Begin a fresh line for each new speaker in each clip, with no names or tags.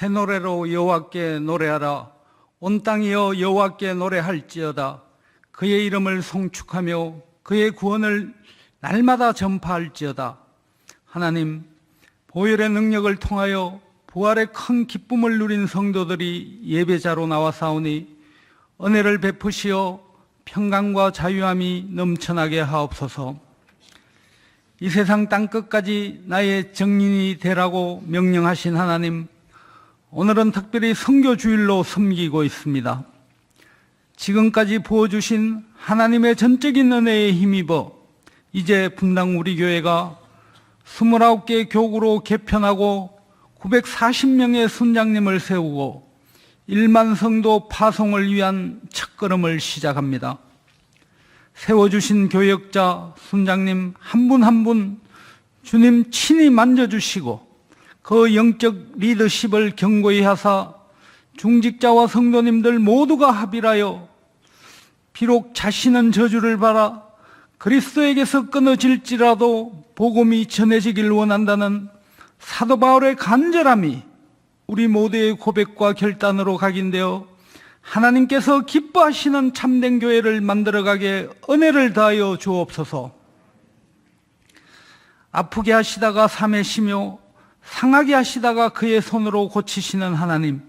새 노래로 여호와께 노래하라. 온 땅이여 여호와께 노래할지어다. 그의 이름을 송축하며 그의 구원을 날마다 전파할지어다. 하나님, 보혈의 능력을 통하여 부활의 큰 기쁨을 누린 성도들이 예배자로 나와사오니 은혜를 베푸시어 평강과 자유함이 넘쳐나게 하옵소서. 이 세상 땅끝까지 나의 정인이 되라고 명령하신 하나님, 오늘은 특별히 선교주일로 섬기고 있습니다. 지금까지 부어주신 하나님의 전적인 은혜에 힘입어 이제 분당 우리 교회가 29개 교구로 개편하고 940명의 순장님을 세우고 1만 성도 파송을 위한 첫걸음을 시작합니다. 세워주신 교역자, 순장님 한 분 한 분 주님 친히 만져주시고 그 영적 리더십을 견고히 하사 중직자와 성도님들 모두가 합일하여 비록 자신은 저주를 받아 그리스도에게서 끊어질지라도 복음이 전해지길 원한다는 사도 바울의 간절함이 우리 모두의 고백과 결단으로 각인되어 하나님께서 기뻐하시는 참된 교회를 만들어가게 은혜를 다하여 주옵소서. 아프게 하시다가 삼해시며 상하게 하시다가 그의 손으로 고치시는 하나님,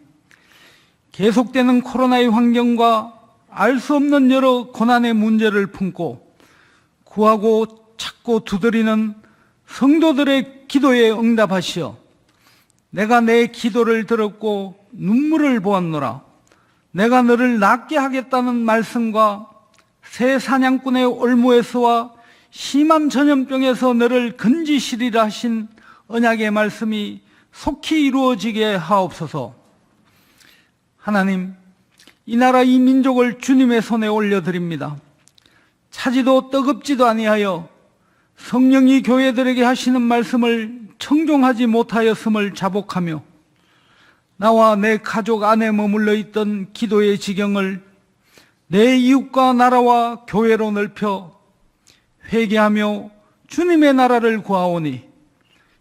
계속되는 코로나의 환경과 알 수 없는 여러 고난의 문제를 품고 구하고 찾고 두드리는 성도들의 기도에 응답하시어 내가 내 기도를 들었고 눈물을 보았노라. 내가 너를 낫게 하겠다는 말씀과 새 사냥꾼의 올무에서와 심한 전염병에서 너를 건지시리라 하신 언약의 말씀이 속히 이루어지게 하옵소서. 하나님, 이 나라 이 민족을 주님의 손에 올려드립니다. 차지도 뜨겁지도 아니하여 성령이 교회들에게 하시는 말씀을 청종하지 못하였음을 자복하며 나와 내 가족 안에 머물러 있던 기도의 지경을 내 이웃과 나라와 교회로 넓혀 회개하며 주님의 나라를 구하오니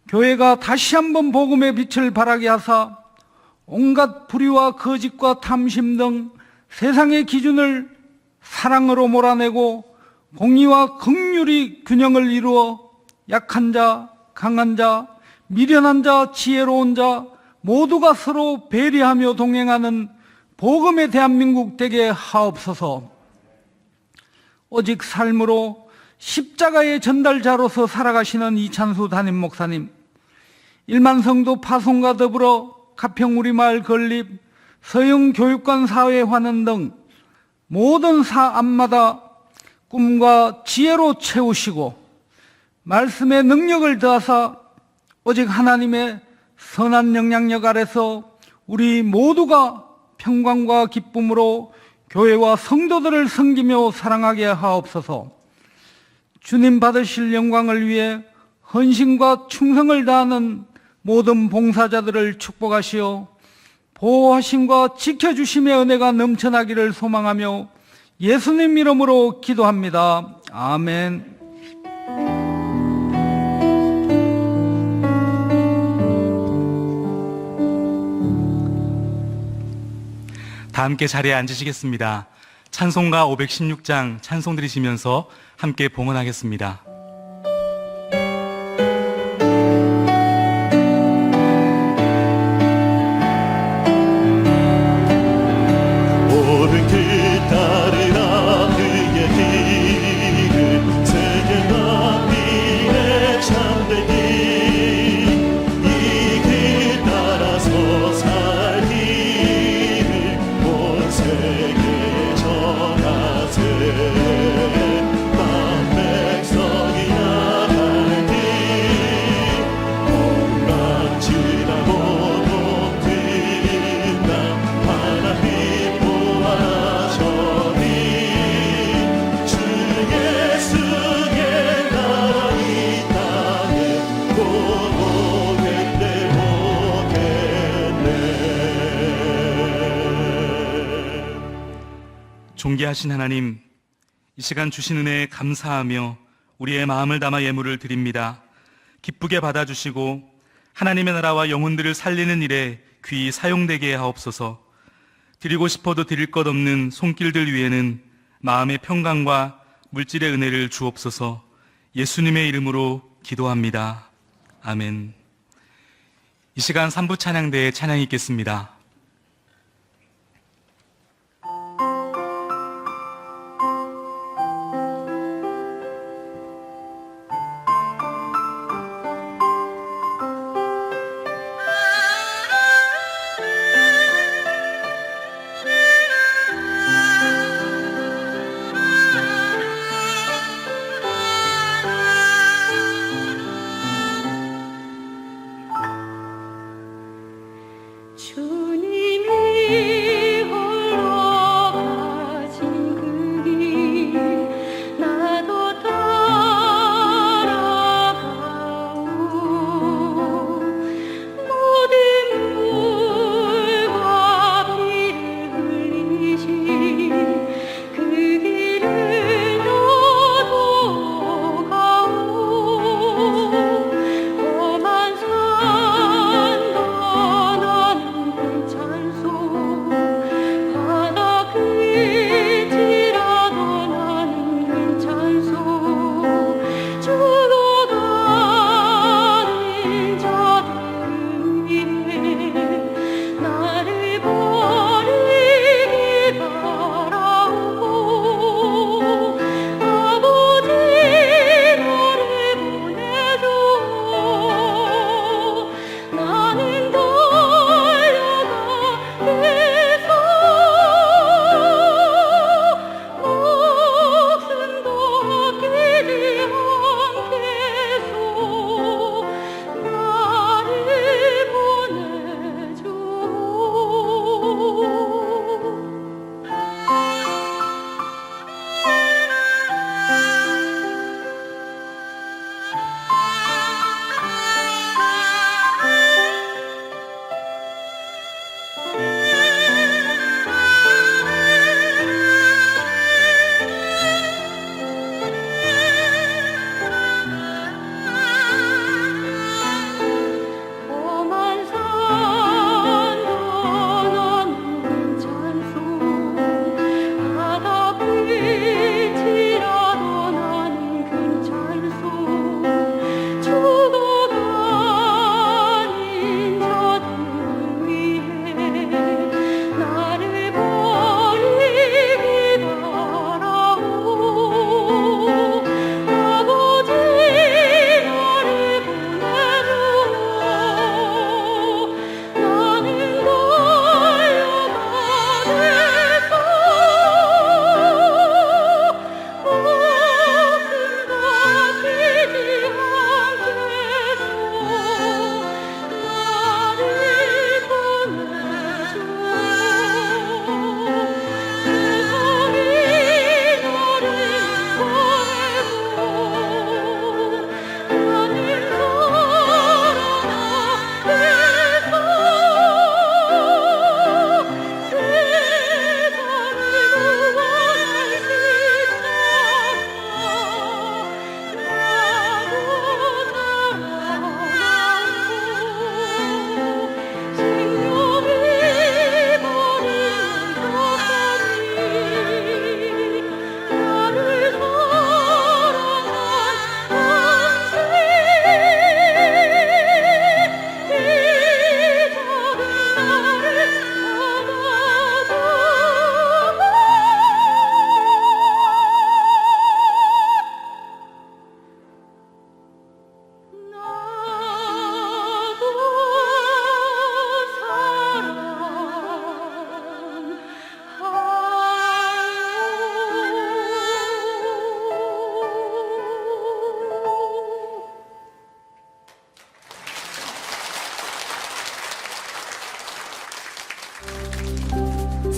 교회가 다시 한번 복음의 빛을 발하게 하사 온갖 불의와 거짓과 탐심 등 세상의 기준을 사랑으로 몰아내고 공의와 긍휼이 균형을 이루어 약한 자, 강한 자, 미련한 자, 지혜로운 자 모두가 서로 배려하며 동행하는 복음의 대한민국 되게 하옵소서. 오직 삶으로 십자가의 전달자로서 살아가시는 이찬수 담임 목사님, 1만 성도 파송과 더불어 가평 우리마을 건립, 서영교육관 사회환원 등 모든 사안마다 꿈과 지혜로 채우시고 말씀의 능력을 더하사 오직 하나님의 선한 영향력 아래서 우리 모두가 평강과 기쁨으로 교회와 성도들을 섬기며 사랑하게 하옵소서. 주님 받으실 영광을 위해 헌신과 충성을 다하는 모든 봉사자들을 축복하시어 보호하심과 지켜주심의 은혜가 넘쳐나기를 소망하며 예수님 이름으로 기도합니다. 아멘.
다 함께 자리에 앉으시겠습니다. 찬송가 516장 찬송 드리시면서 함께 봉헌하겠습니다. 존귀하신 하나님, 이 시간 주신 은혜에 감사하며 우리의 마음을 담아 예물을 드립니다. 기쁘게 받아주시고 하나님의 나라와 영혼들을 살리는 일에 귀히 사용되게 하옵소서. 드리고 싶어도 드릴 것 없는 손길들 위에는 마음의 평강과 물질의 은혜를 주옵소서. 예수님의 이름으로 기도합니다. 아멘. 이 시간 3부 찬양대에 찬양이 있겠습니다.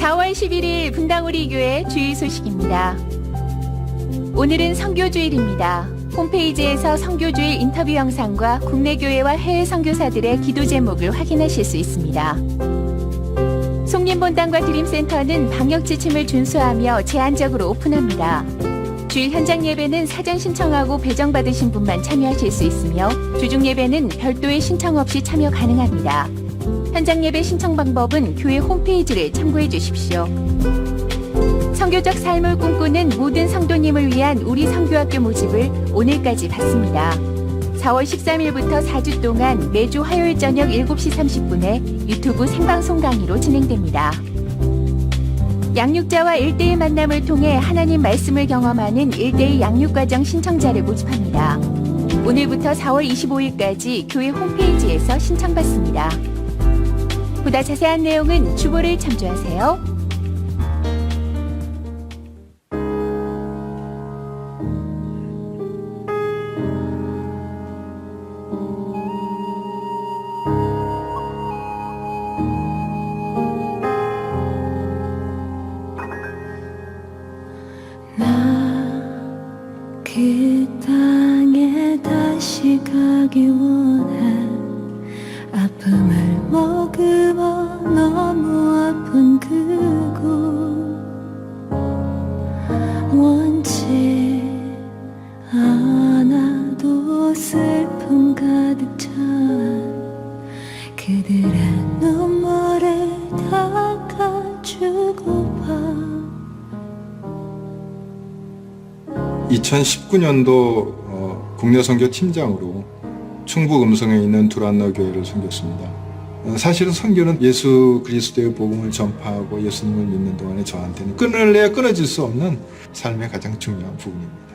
(4월 11일) 분당우리교회 주일 소식입니다. 오늘은 선교주일입니다. 홈페이지에서 선교주일 인터뷰 영상과 국내 교회와 해외 선교사들의 기도 제목을 확인하실 수 있습니다. 송림본당과 드림센터는 방역 지침을 준수하며 제한적으로 오픈합니다. 주일 현장 예배는 사전 신청하고 배정받으신 분만 참여하실 수 있으며 주중 예배는 별도의 신청 없이 참여 가능합니다. 현장 예배 신청 방법은 교회 홈페이지를 참고해 주십시오. 선교적 삶을 꿈꾸는 모든 성도님을 위한 우리 선교학교 모집을 오늘까지 받습니다. 4월 13일부터 4주 동안 매주 화요일 저녁 7시 30분에 유튜브 생방송 강의로 진행됩니다. 양육자와 1대1 만남을 통해 하나님 말씀을 경험하는 1대2 양육과정 신청자를 모집합니다. 오늘부터 4월 25일까지 교회 홈페이지에서 신청받습니다. 보다 자세한 내용은 주보를 참조하세요.
그 땅에 다시 가기 원해. 아픔을 머금어 너무 아픈 그곳 원치 않아도 슬픔 가득 찬 그들의 눈물을 닦아주고 봐.
2019년도 국내 선교 팀장으로 충북 음성에 있는 두란노 교회를 섬겼습니다. 사실은 선교는 예수 그리스도의 복음을 전파하고 예수님을 믿는 동안에 저한테는 끊을래야 끊어질 수 없는 삶의 가장 중요한 부분입니다.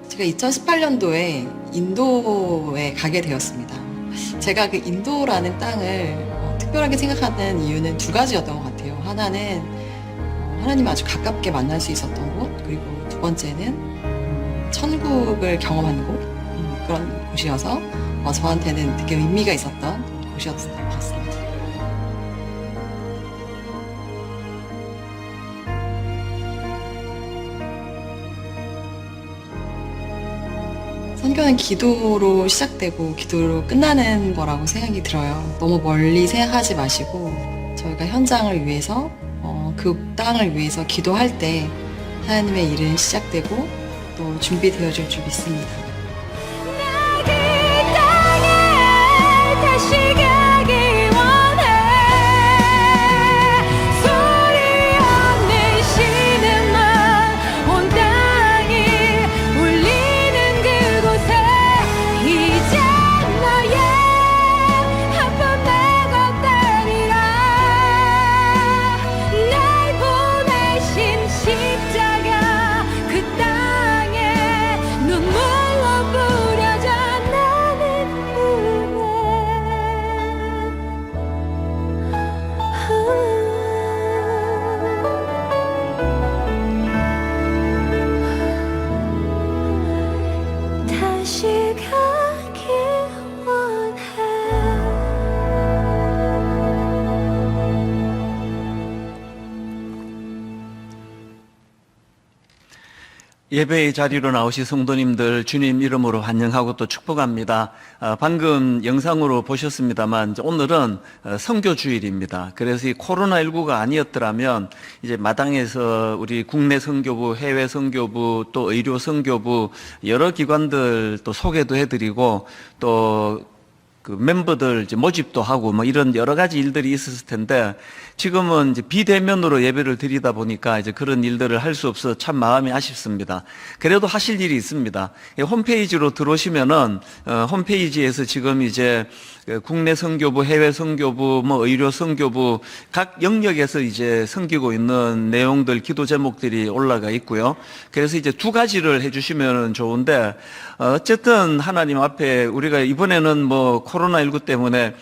제가 2018년도에 인도에 가게 되었습니다. 제가 그 인도라는 땅을 특별하게 생각하는 이유는 두 가지였던 것 같아요. 하나는 하나님을 아주 가깝게 만날 수 있었던 곳, 그리고 두 번째는 천국을 경험하는 곳, 그런 곳이어서 저한테는 되게 의미가 있었던 곳이었던 것 같습니다. 선교는 기도로 시작되고 기도로 끝나는 거라고 생각이 들어요. 너무 멀리 생각하지 마시고 저희가 현장을 위해서 그 땅을 위해서 기도할 때 하나님의 일은 시작되고 또 준비되어질 줄 믿습니다.
예배의 자리로 나오신 성도님들 주님 이름으로 환영하고 또 축복합니다. 방금 영상으로 보셨습니다만 오늘은 선교주일입니다. 그래서 이 코로나19가 아니었더라면 이제 마당에서 우리 국내 선교부, 해외 선교부, 또 의료 선교부 여러 기관들 또 소개도 해드리고 또 그 멤버들 이제 모집도 하고 뭐 이런 여러 가지 일들이 있었을 텐데 지금은 이제 비대면으로 예배를 드리다 보니까 이제 그런 일들을 할 수 없어 참 마음이 아쉽습니다. 그래도 하실 일이 있습니다. 홈페이지로 들어오시면은 홈페이지에서 지금 이제 국내 선교부, 해외 선교부, 뭐 의료 선교부 각 영역에서 이제 섬기고 있는 내용들, 기도 제목들이 올라가 있고요. 그래서 이제 두 가지를 해주시면 좋은데 어쨌든 하나님 앞에 우리가 이번에는 뭐 코로나19 때문에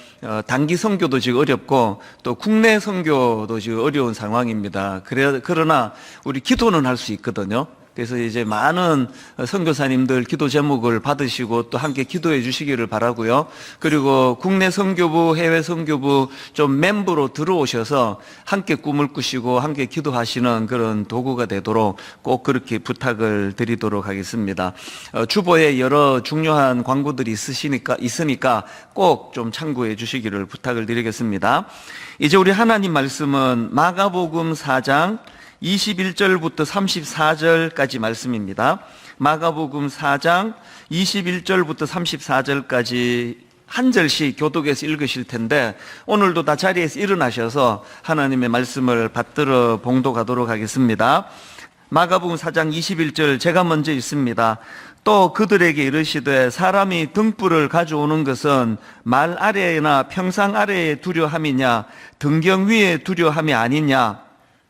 단기 선교도 지금 어렵고 또 국내 선교도 지금 어려운 상황입니다. 그러나 우리 기도는 할 수 있거든요. 그래서 이제 많은 선교사님들 기도 제목을 받으시고 또 함께 기도해 주시기를 바라고요. 그리고 국내 선교부, 해외 선교부 좀 멤버로 들어오셔서 함께 꿈을 꾸시고 함께 기도하시는 그런 도구가 되도록 꼭 그렇게 부탁을 드리도록 하겠습니다. 주보에 여러 중요한 광고들이 있으니까 꼭 좀 참고해 주시기를 부탁을 드리겠습니다. 이제 우리 하나님 말씀은 마가복음 4장 21절부터 34절까지 말씀입니다. 마가복음 4장 21절부터 34절까지 한 절씩 교독에서 읽으실 텐데 오늘도 다 자리에서 일어나셔서 하나님의 말씀을 받들어 봉독하도록 하겠습니다. 마가복음 4장 21절 제가 먼저 읽습니다. 또 그들에게 이르시되 사람이 등불을 가져오는 것은 말 아래나 평상 아래에 두려함이냐 등경 위에 두려함이 아니냐.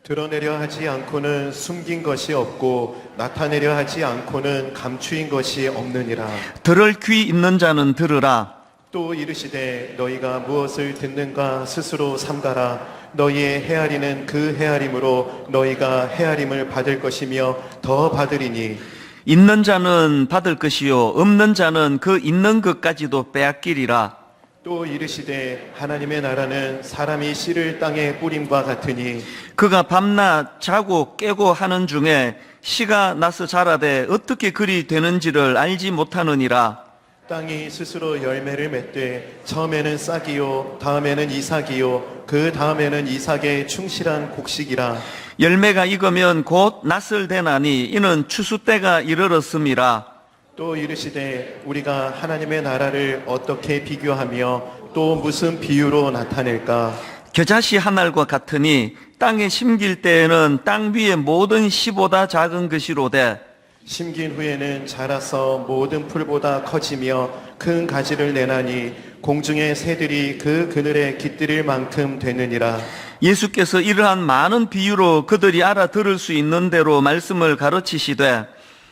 드러내려 하지 않고는 숨긴 것이 없고 나타내려 하지 않고는 감추인 것이 없느니라.
들을 귀 있는 자는 들으라.
또 이르시되 너희가 무엇을 듣는가 스스로 삼가라. 너희의 헤아리는 그 헤아림으로 너희가 헤아림을 받을 것이며 더 받으리니
있는 자는 받을 것이요 없는 자는 그 있는 것까지도 빼앗기리라.
또 이르시되 하나님의 나라는 사람이 씨를 땅에 뿌림과 같으니
그가 밤낮 자고 깨고 하는 중에 씨가 나서 자라되 어떻게 그리 되는지를 알지 못하느니라.
땅이 스스로 열매를 맺되 처음에는 싹이요 다음에는 이삭이요 그 다음에는 이삭의 충실한 곡식이라.
열매가 익으면 곧 낫을 대나니 이는 추수 때가 이르렀음이라.
또 이르시되 우리가 하나님의 나라를 어떻게 비교하며 또 무슨 비유로 나타낼까.
겨자씨 한 알과 같으니 땅에 심길 때에는 땅 위의 모든 씨보다 작은 것이로되
심긴 후에는 자라서 모든 풀보다 커지며 큰 가지를 내나니 공중의 새들이 그 그늘에 깃들일 만큼 되느니라.
예수께서 이러한 많은 비유로 그들이 알아들을 수 있는 대로 말씀을 가르치시되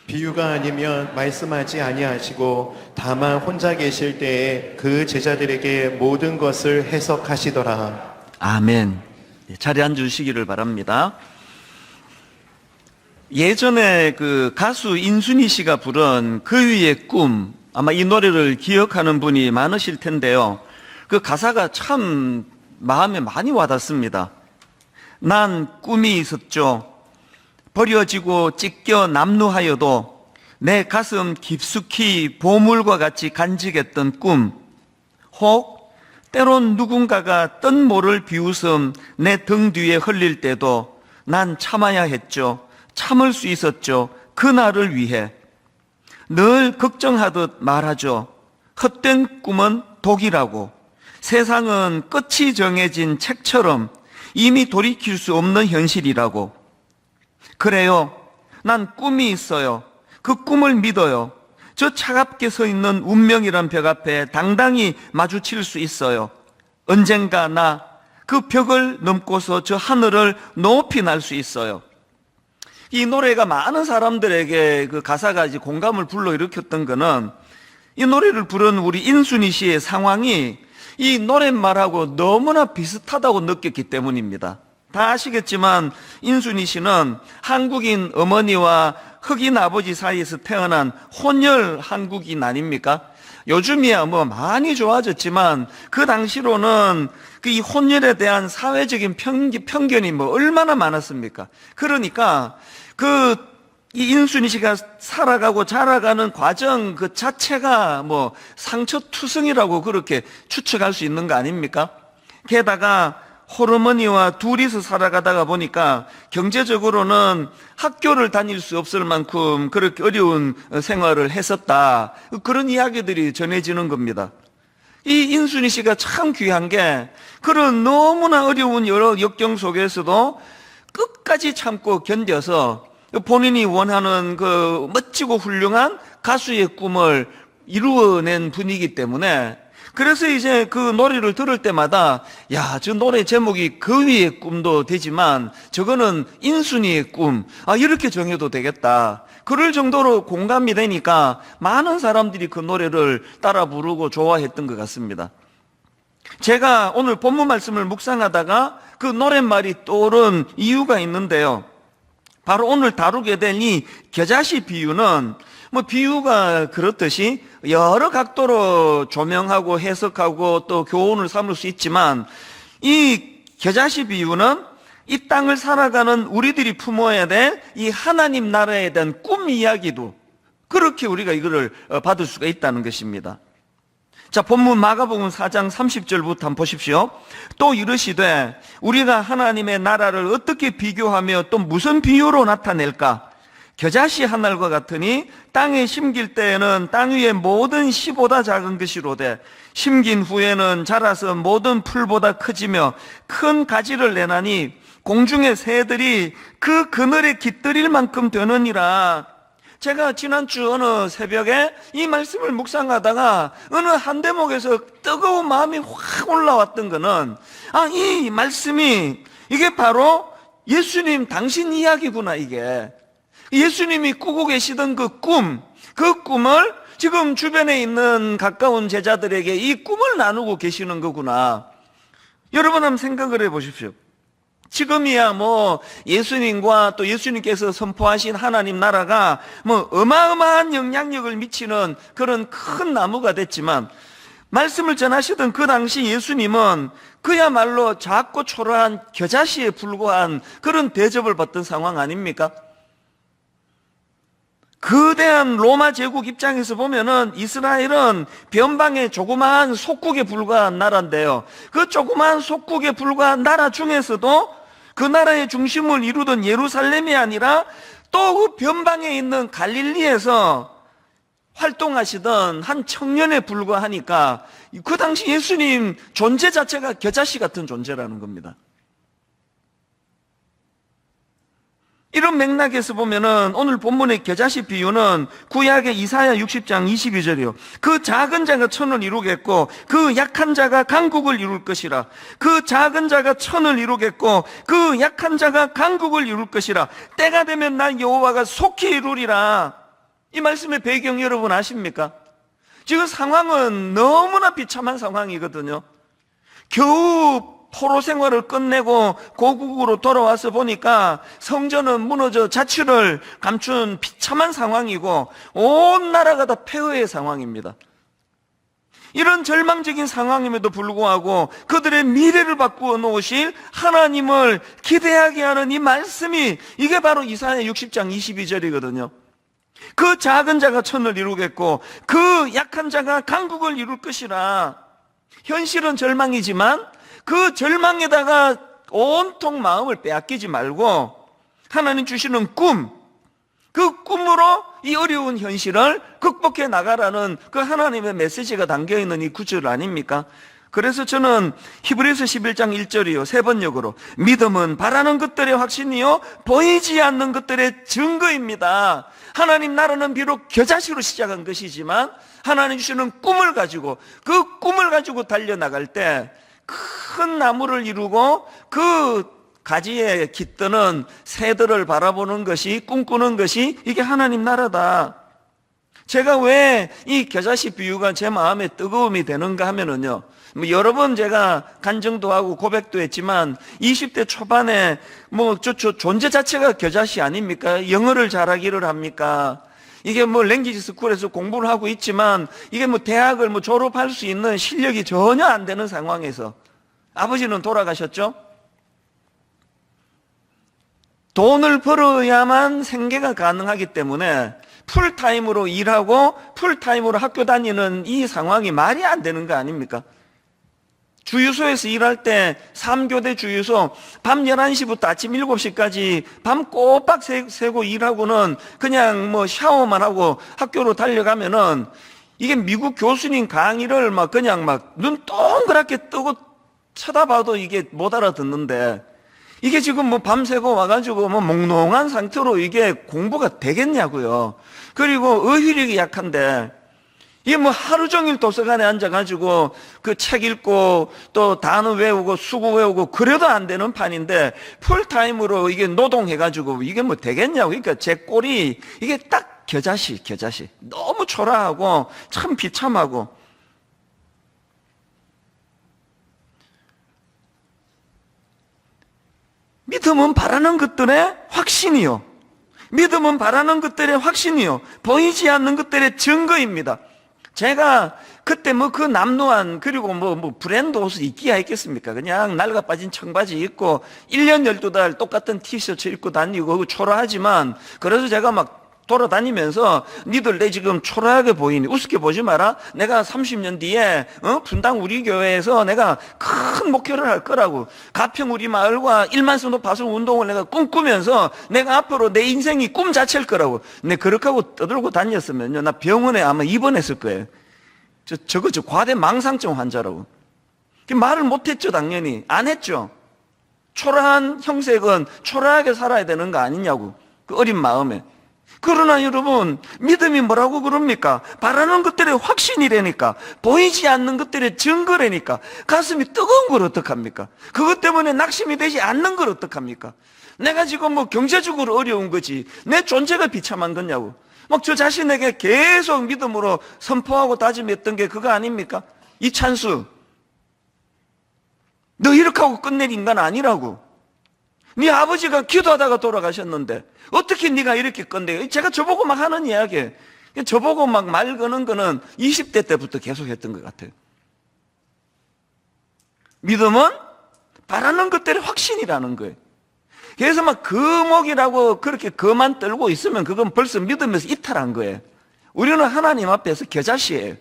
비유가 아니면 말씀하지 아니하시고 다만 혼자 계실 때에 그 제자들에게 모든 것을 해석하시더라.
아멘. 자리에 앉으시기를 바랍니다. 예전에 그 가수 인순이 씨가 부른 그 위의 꿈, 아마 이 노래를 기억하는 분이 많으실 텐데요. 그 가사가 참 마음에 많이 와닿습니다. 난 꿈이 있었죠. 버려지고 찢겨 남루하여도 내 가슴 깊숙이 보물과 같이 간직했던 꿈, 혹 때론 누군가가 뜬 모를 비웃음 내 등 뒤에 흘릴 때도 난 참아야 했죠. 참을 수 있었죠. 그날을 위해 늘 걱정하듯 말하죠. 헛된 꿈은 독이라고. 세상은 끝이 정해진 책처럼 이미 돌이킬 수 없는 현실이라고. 그래요. 난 꿈이 있어요. 그 꿈을 믿어요. 저 차갑게 서 있는 운명이란 벽 앞에 당당히 마주칠 수 있어요. 언젠가 나 그 벽을 넘고서 저 하늘을 높이 날 수 있어요. 이 노래가 많은 사람들에게 그 가사가 이제 공감을 불러일으켰던 거는 이 노래를 부른 우리 인순이 씨의 상황이 이 노랫말하고 너무나 비슷하다고 느꼈기 때문입니다. 다 아시겠지만 인순이 씨는 한국인 어머니와 흑인 아버지 사이에서 태어난 혼혈 한국인 아닙니까? 요즘이야 뭐 많이 좋아졌지만 그 당시로는 그 이 혼혈에 대한 사회적인 편견이 뭐 얼마나 많았습니까? 그러니까 이 인순이 씨가 살아가고 자라가는 과정 그 자체가 뭐 상처투성이라고 그렇게 추측할 수 있는 거 아닙니까? 게다가 홀어머니와 둘이서 살아가다가 보니까 경제적으로는 학교를 다닐 수 없을 만큼 그렇게 어려운 생활을 했었다. 그런 이야기들이 전해지는 겁니다. 이 인순이 씨가 참 귀한 게 그런 너무나 어려운 여러 역경 속에서도 끝까지 참고 견뎌서 본인이 원하는 그 멋지고 훌륭한 가수의 꿈을 이루어낸 분이기 때문에 그래서 이제 그 노래를 들을 때마다 야, 저 노래 제목이 그 위의 꿈도 되지만 저거는 인순이의 꿈, 이렇게 정해도 되겠다. 그럴 정도로 공감이 되니까 많은 사람들이 그 노래를 따라 부르고 좋아했던 것 같습니다. 제가 오늘 본문 말씀을 묵상하다가 그 노랫말이 떠오른 이유가 있는데요. 바로 오늘 다루게 된 이 겨자씨 비유는 뭐 비유가 그렇듯이 여러 각도로 조명하고 해석하고 또 교훈을 삼을 수 있지만 이 겨자씨 비유는 이 땅을 살아가는 우리들이 품어야 될 이 하나님 나라에 대한 꿈 이야기도 그렇게 우리가 이거를 받을 수가 있다는 것입니다. 자, 본문 마가복음 4장 30절부터 한번 보십시오. 또 이르시되 우리가 하나님의 나라를 어떻게 비교하며 또 무슨 비유로 나타낼까? 겨자씨 한 알과 같으니 땅에 심길 때에는 땅 위의 모든 씨보다 작은 것이로되 심긴 후에는 자라서 모든 풀보다 커지며 큰 가지를 내나니 공중의 새들이 그 그늘에 깃들일 만큼 되느니라. 제가 지난주 어느 새벽에 이 말씀을 묵상하다가 어느 한 대목에서 뜨거운 마음이 확 올라왔던 거는, 이 말씀이 이게 바로 예수님 당신 이야기구나. 이게 예수님이 꾸고 계시던 그 꿈을 지금 주변에 있는 가까운 제자들에게 이 꿈을 나누고 계시는 거구나. 여러분 한번 생각을 해 보십시오. 지금이야 뭐 예수님과 또 예수님께서 선포하신 하나님 나라가 뭐 어마어마한 영향력을 미치는 그런 큰 나무가 됐지만, 말씀을 전하시던 그 당시 예수님은 그야말로 작고 초라한 겨자씨에 불과한 그런 대접을 받던 상황 아닙니까? 거대한 로마 제국 입장에서 보면은 이스라엘은 변방의 조그마한 속국에 불과한 나라인데요, 그 조그마한 속국에 불과한 나라 중에서도 그 나라의 중심을 이루던 예루살렘이 아니라 또 그 변방에 있는 갈릴리에서 활동하시던 한 청년에 불과하니까 그 당시 예수님 존재 자체가 겨자씨 같은 존재라는 겁니다. 이런 맥락에서 보면은 오늘 본문의 겨자씨 비유는 구약의 이사야 60장 22절이요. 그 작은 자가 천을 이루겠고 그 약한 자가 강국을 이룰 것이라. 그 작은 자가 천을 이루겠고 그 약한 자가 강국을 이룰 것이라. 때가 되면 나 여호와가 속히 이루리라. 이 말씀의 배경 여러분 아십니까? 지금 상황은 너무나 비참한 상황이거든요. 겨우 포로 생활을 끝내고 고국으로 돌아와서 보니까 성전은 무너져 자취를 감춘 비참한 상황이고 온 나라가 다 폐허의 상황입니다. 이런 절망적인 상황임에도 불구하고 그들의 미래를 바꾸어 놓으실 하나님을 기대하게 하는 이 말씀이, 이게 바로 이사야 60장 22절이거든요. 그 작은 자가 천을 이루겠고 그 약한 자가 강국을 이룰 것이라. 현실은 절망이지만 그 절망에다가 온통 마음을 빼앗기지 말고 하나님 주시는 그 꿈으로 이 어려운 현실을 극복해 나가라는 그 하나님의 메시지가 담겨있는 이 구절 아닙니까? 그래서 저는 히브리서 11장 1절이요, 세 번역으로 믿음은 바라는 것들의 확신이요 보이지 않는 것들의 증거입니다. 하나님 나라는 비록 겨자씨로 시작한 것이지만 하나님 주시는 꿈을 가지고 그 꿈을 가지고 달려나갈 때 큰 나무를 이루고 그 가지에 깃드는 새들을 바라보는 것이, 꿈꾸는 것이 이게 하나님 나라다. 제가 왜 이 겨자씨 비유가 제 마음에 뜨거움이 되는가 하면은요, 여러 번 제가 간증도 하고 고백도 했지만 20대 초반에 저 존재 자체가 겨자씨 아닙니까? 영어를 잘하기를 합니까? 이게 랭귀지 스쿨에서 공부를 하고 있지만 이게 대학을 졸업할 수 있는 실력이 전혀 안 되는 상황에서 아버지는 돌아가셨죠? 돈을 벌어야만 생계가 가능하기 때문에 풀타임으로 일하고 풀타임으로 학교 다니는 이 상황이 말이 안 되는 거 아닙니까? 주유소에서 일할 때 3교대 주유소 밤 11시부터 아침 7시까지 밤 꼬박 새고 일하고는 그냥 샤워만 하고 학교로 달려가면은 이게 미국 교수님 강의를 그냥 눈 동그랗게 뜨고 쳐다봐도 이게 못 알아듣는데, 이게 지금 밤새고 와가지고 몽롱한 상태로 이게 공부가 되겠냐고요. 그리고 어휘력이 약한데 이게 하루 종일 도서관에 앉아가지고 그 책 읽고 또 단어 외우고 수구 외우고 그래도 안 되는 판인데 풀타임으로 이게 노동해가지고 이게 되겠냐고. 그러니까 제 꼴이 이게 딱 겨자씨. 너무 초라하고 참 비참하고. 믿음은 바라는 것들의 확신이요. 믿음은 바라는 것들의 확신이요. 보이지 않는 것들의 증거입니다. 제가 그때 그 남루한, 그리고 브랜드 옷을 입기야 했겠습니까? 그냥 낡아 빠진 청바지 입고 1년 12달 똑같은 티셔츠 입고 다니고 초라하지만, 그래서 제가 돌아다니면서 니들 내 지금 초라하게 보이니 우습게 보지 마라. 내가 30년 뒤에 분당 우리 교회에서 내가 큰 목표를 할 거라고. 가평 우리 마을과 1만 성도 파송 운동을 내가 꿈꾸면서 내가 앞으로 내 인생이 꿈 자체일 거라고. 내 그렇게 하고 떠들고 다녔으면요, 나 병원에 아마 입원했을 거예요. 저거 과대 망상증 환자라고. 말을 못했죠. 당연히 안 했죠. 초라한 형색은 초라하게 살아야 되는 거 아니냐고, 그 어린 마음에. 그러나 여러분, 믿음이 뭐라고 그럽니까? 바라는 것들의 확신이라니까, 보이지 않는 것들의 증거라니까. 가슴이 뜨거운 걸 어떡합니까? 그것 때문에 낙심이 되지 않는 걸 어떡합니까? 내가 지금 뭐 경제적으로 어려운 거지 내 존재가 비참한 거냐고. 막 저 자신에게 계속 믿음으로 선포하고 다짐했던 게 그거 아닙니까? 이찬수, 너 이렇게 하고 끝낼 인간 아니라고. 네 아버지가 기도하다가 돌아가셨는데 어떻게 네가 이렇게 끝내? 제가 저보고 막 하는 이야기예요. 저보고 막 말 거는 거는 20대 때부터 계속 했던 것 같아요. 믿음은 바라는 것들의 확신이라는 거예요. 그래서 막 거목이라고 그렇게 거만 떨고 있으면 그건 벌써 믿음에서 이탈한 거예요. 우리는 하나님 앞에서 겨자씨예요.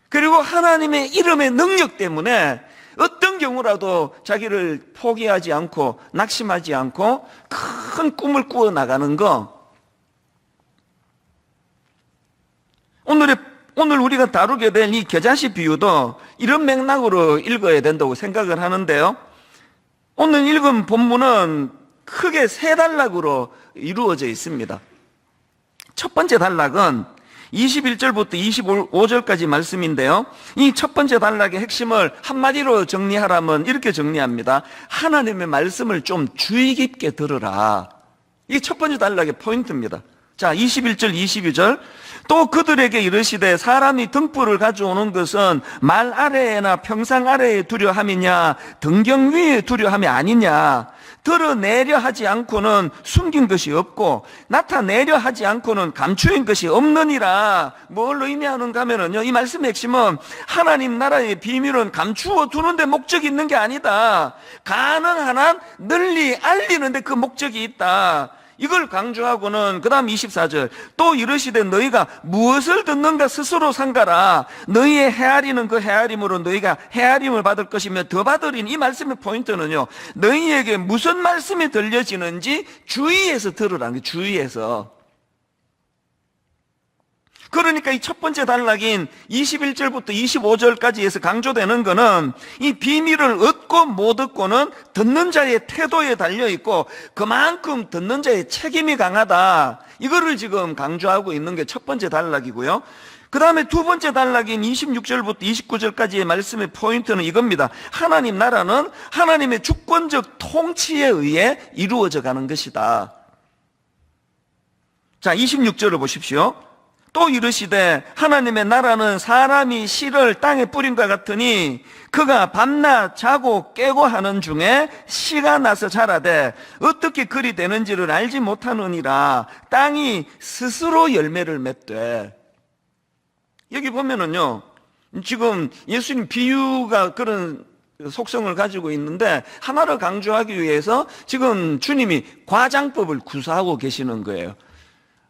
그리고 하나님의 이름의 능력 때문에 어떤 경우라도 자기를 포기하지 않고 낙심하지 않고 큰 꿈을 꾸어 나가는 거. 오늘 우리가 다루게 된 이 겨자씨 비유도 이런 맥락으로 읽어야 된다고 생각을 하는데요. 오늘 읽은 본문은 크게 세 단락으로 이루어져 있습니다. 첫 번째 단락은 21절부터 25절까지 말씀인데요. 이 첫 번째 단락의 핵심을 한마디로 정리하라면 이렇게 정리합니다. 하나님의 말씀을 좀 주의 깊게 들으라. 이게 첫 번째 단락의 포인트입니다. 자, 21절, 22절. 또 그들에게 이르시되 사람이 등불을 가져오는 것은 말 아래에나 평상 아래에 두려함이냐 등경 위에 두려함이 아니냐. 드러내려 하지 않고는 숨긴 것이 없고 나타내려 하지 않고는 감추인 것이 없느니라. 뭘 의미하는가 하면요, 이 말씀의 핵심은 하나님 나라의 비밀은 감추어 두는데 목적이 있는 게 아니다. 가능한 한 널리 알리는데 그 목적이 있다. 이걸 강조하고는 그 다음 24절 또 이르시되 너희가 무엇을 듣는가 스스로 삼가라. 너희의 헤아리는 그 헤아림으로 너희가 헤아림을 받을 것이며 더 받으리니. 이 말씀의 포인트는요, 너희에게 무슨 말씀이 들려지는지 주의해서 들으라는 거예요. 주의해서. 그러니까 이 첫 번째 단락인 21절부터 25절까지 해서 강조되는 것은 이 비밀을 얻고 못 얻고는 듣는 자의 태도에 달려있고 그만큼 듣는 자의 책임이 강하다. 이거를 지금 강조하고 있는 게 첫 번째 단락이고요. 그 다음에 두 번째 단락인 26절부터 29절까지의 말씀의 포인트는 이겁니다. 하나님 나라는 하나님의 주권적 통치에 의해 이루어져 가는 것이다. 자, 26절을 보십시오. 또 이르시되 하나님의 나라는 사람이 씨를 땅에 뿌린 것 같으니 그가 밤낮 자고 깨고 하는 중에 씨가 나서 자라되 어떻게 그리 되는지를 알지 못하느니라. 땅이 스스로 열매를 맺되. 여기 보면은요, 지금 예수님 비유가 그런 속성을 가지고 있는데 하나를 강조하기 위해서 지금 주님이 과장법을 구사하고 계시는 거예요.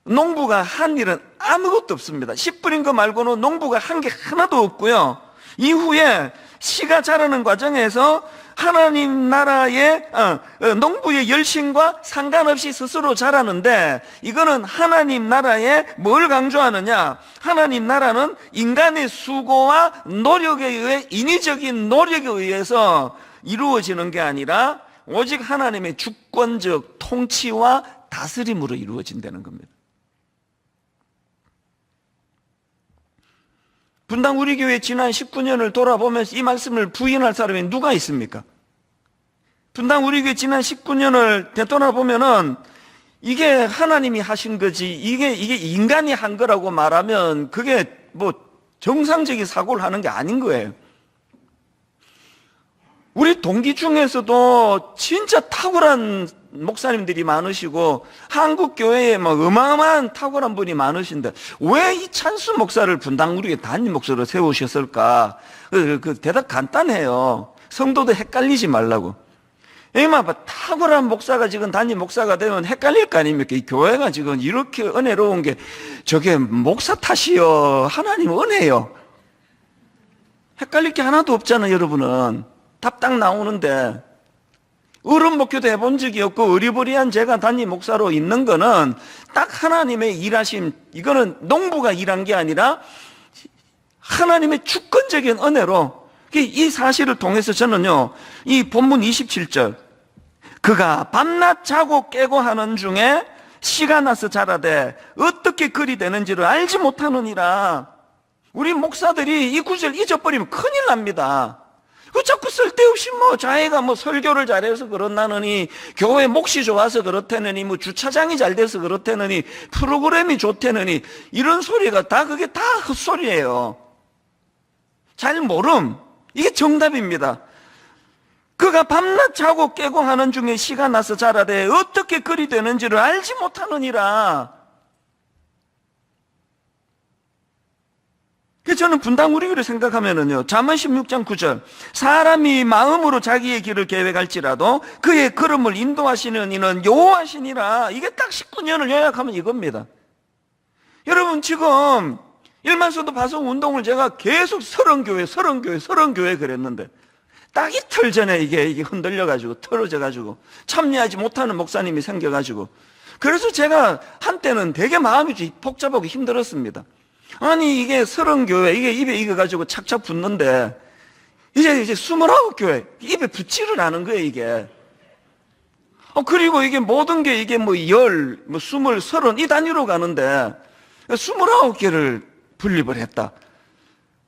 농부가 한 일은 아무것도 없습니다. 씨 뿌린 거 말고는 농부가 한 게 하나도 없고요. 이후에 씨가 자라는 과정에서 하나님 나라의 농부의 열심과 상관없이 스스로 자라는데, 이거는 하나님 나라에 뭘 강조하느냐? 하나님 나라는 인간의 수고와 노력에 의해, 인위적인 노력에 의해서 이루어지는 게 아니라 오직 하나님의 주권적 통치와 다스림으로 이루어진다는 겁니다. 분당 우리 교회 지난 19년을 돌아보면서 이 말씀을 부인할 사람이 누가 있습니까? 분당 우리 교회 지난 19년을 되돌아보면은 이게 하나님이 하신 거지, 이게 인간이 한 거라고 말하면 그게 뭐 정상적인 사고를 하는 게 아닌 거예요. 우리 동기 중에서도 진짜 탁월한 목사님들이 많으시고 한국 교회에 막 어마어마한 탁월한 분이 많으신데 왜 이 찬수 목사를 분당 우리 교회 담임 목사로 세우셨을까? 그 대답 간단해요. 성도도 헷갈리지 말라고. 이마 탁월한 목사가 지금 담임 목사가 되면 헷갈릴 거 아닙니까? 이 교회가 지금 이렇게 은혜로운 게 저게 목사 탓이요, 하나님 은혜요. 헷갈릴 게 하나도 없잖아요, 여러분은. 답 딱 나오는데. 어른 목교도 해본 적이 없고 어리버리한 제가 담임 목사로 있는 거는 딱 하나님의 일하심, 이거는 농부가 일한 게 아니라 하나님의 주권적인 은혜로, 이 사실을 통해서 저는요, 이 본문 27절, 그가 밤낮 자고 깨고 하는 중에 씨가 나서 자라되 어떻게 그리 되는지를 알지 못하느니라. 우리 목사들이 이 구절 잊어버리면 큰일 납니다. 그 자꾸 쓸데없이 자기가 설교를 잘해서 그렇다느니, 교회 몫이 좋아서 그렇다느니, 주차장이 잘 돼서 그렇다느니, 프로그램이 좋다느니, 이런 소리가 다 그게 다 헛소리예요. 잘 모름. 이게 정답입니다. 그가 밤낮 자고 깨고 하는 중에 씨가 나서 자라되 어떻게 그리 되는지를 알지 못하느니라. 저는 분당 우리 교를 생각하면은요, 잠언 16장 9절, 사람이 마음으로 자기의 길을 계획할지라도 그의 걸음을 인도하시는 이는 여호와시니라. 이게 딱 19년을 요약하면 이겁니다. 여러분, 지금 일만서도 파송 운동을 제가 계속 30교회 그랬는데 딱 이틀 전에 이게 흔들려가지고 틀어져가지고 참여하지 못하는 목사님이 생겨가지고, 그래서 제가 한때는 되게 마음이 복잡하고 힘들었습니다. 아니, 이게 30교회, 이게 입에 익어가지고 착착 붙는데, 이제 29교회, 입에 붙지를 않은 거예요, 이게. 그리고 이게 모든 게 이게 20, 20, 30 이 단위로 가는데, 29개를 분립을 했다.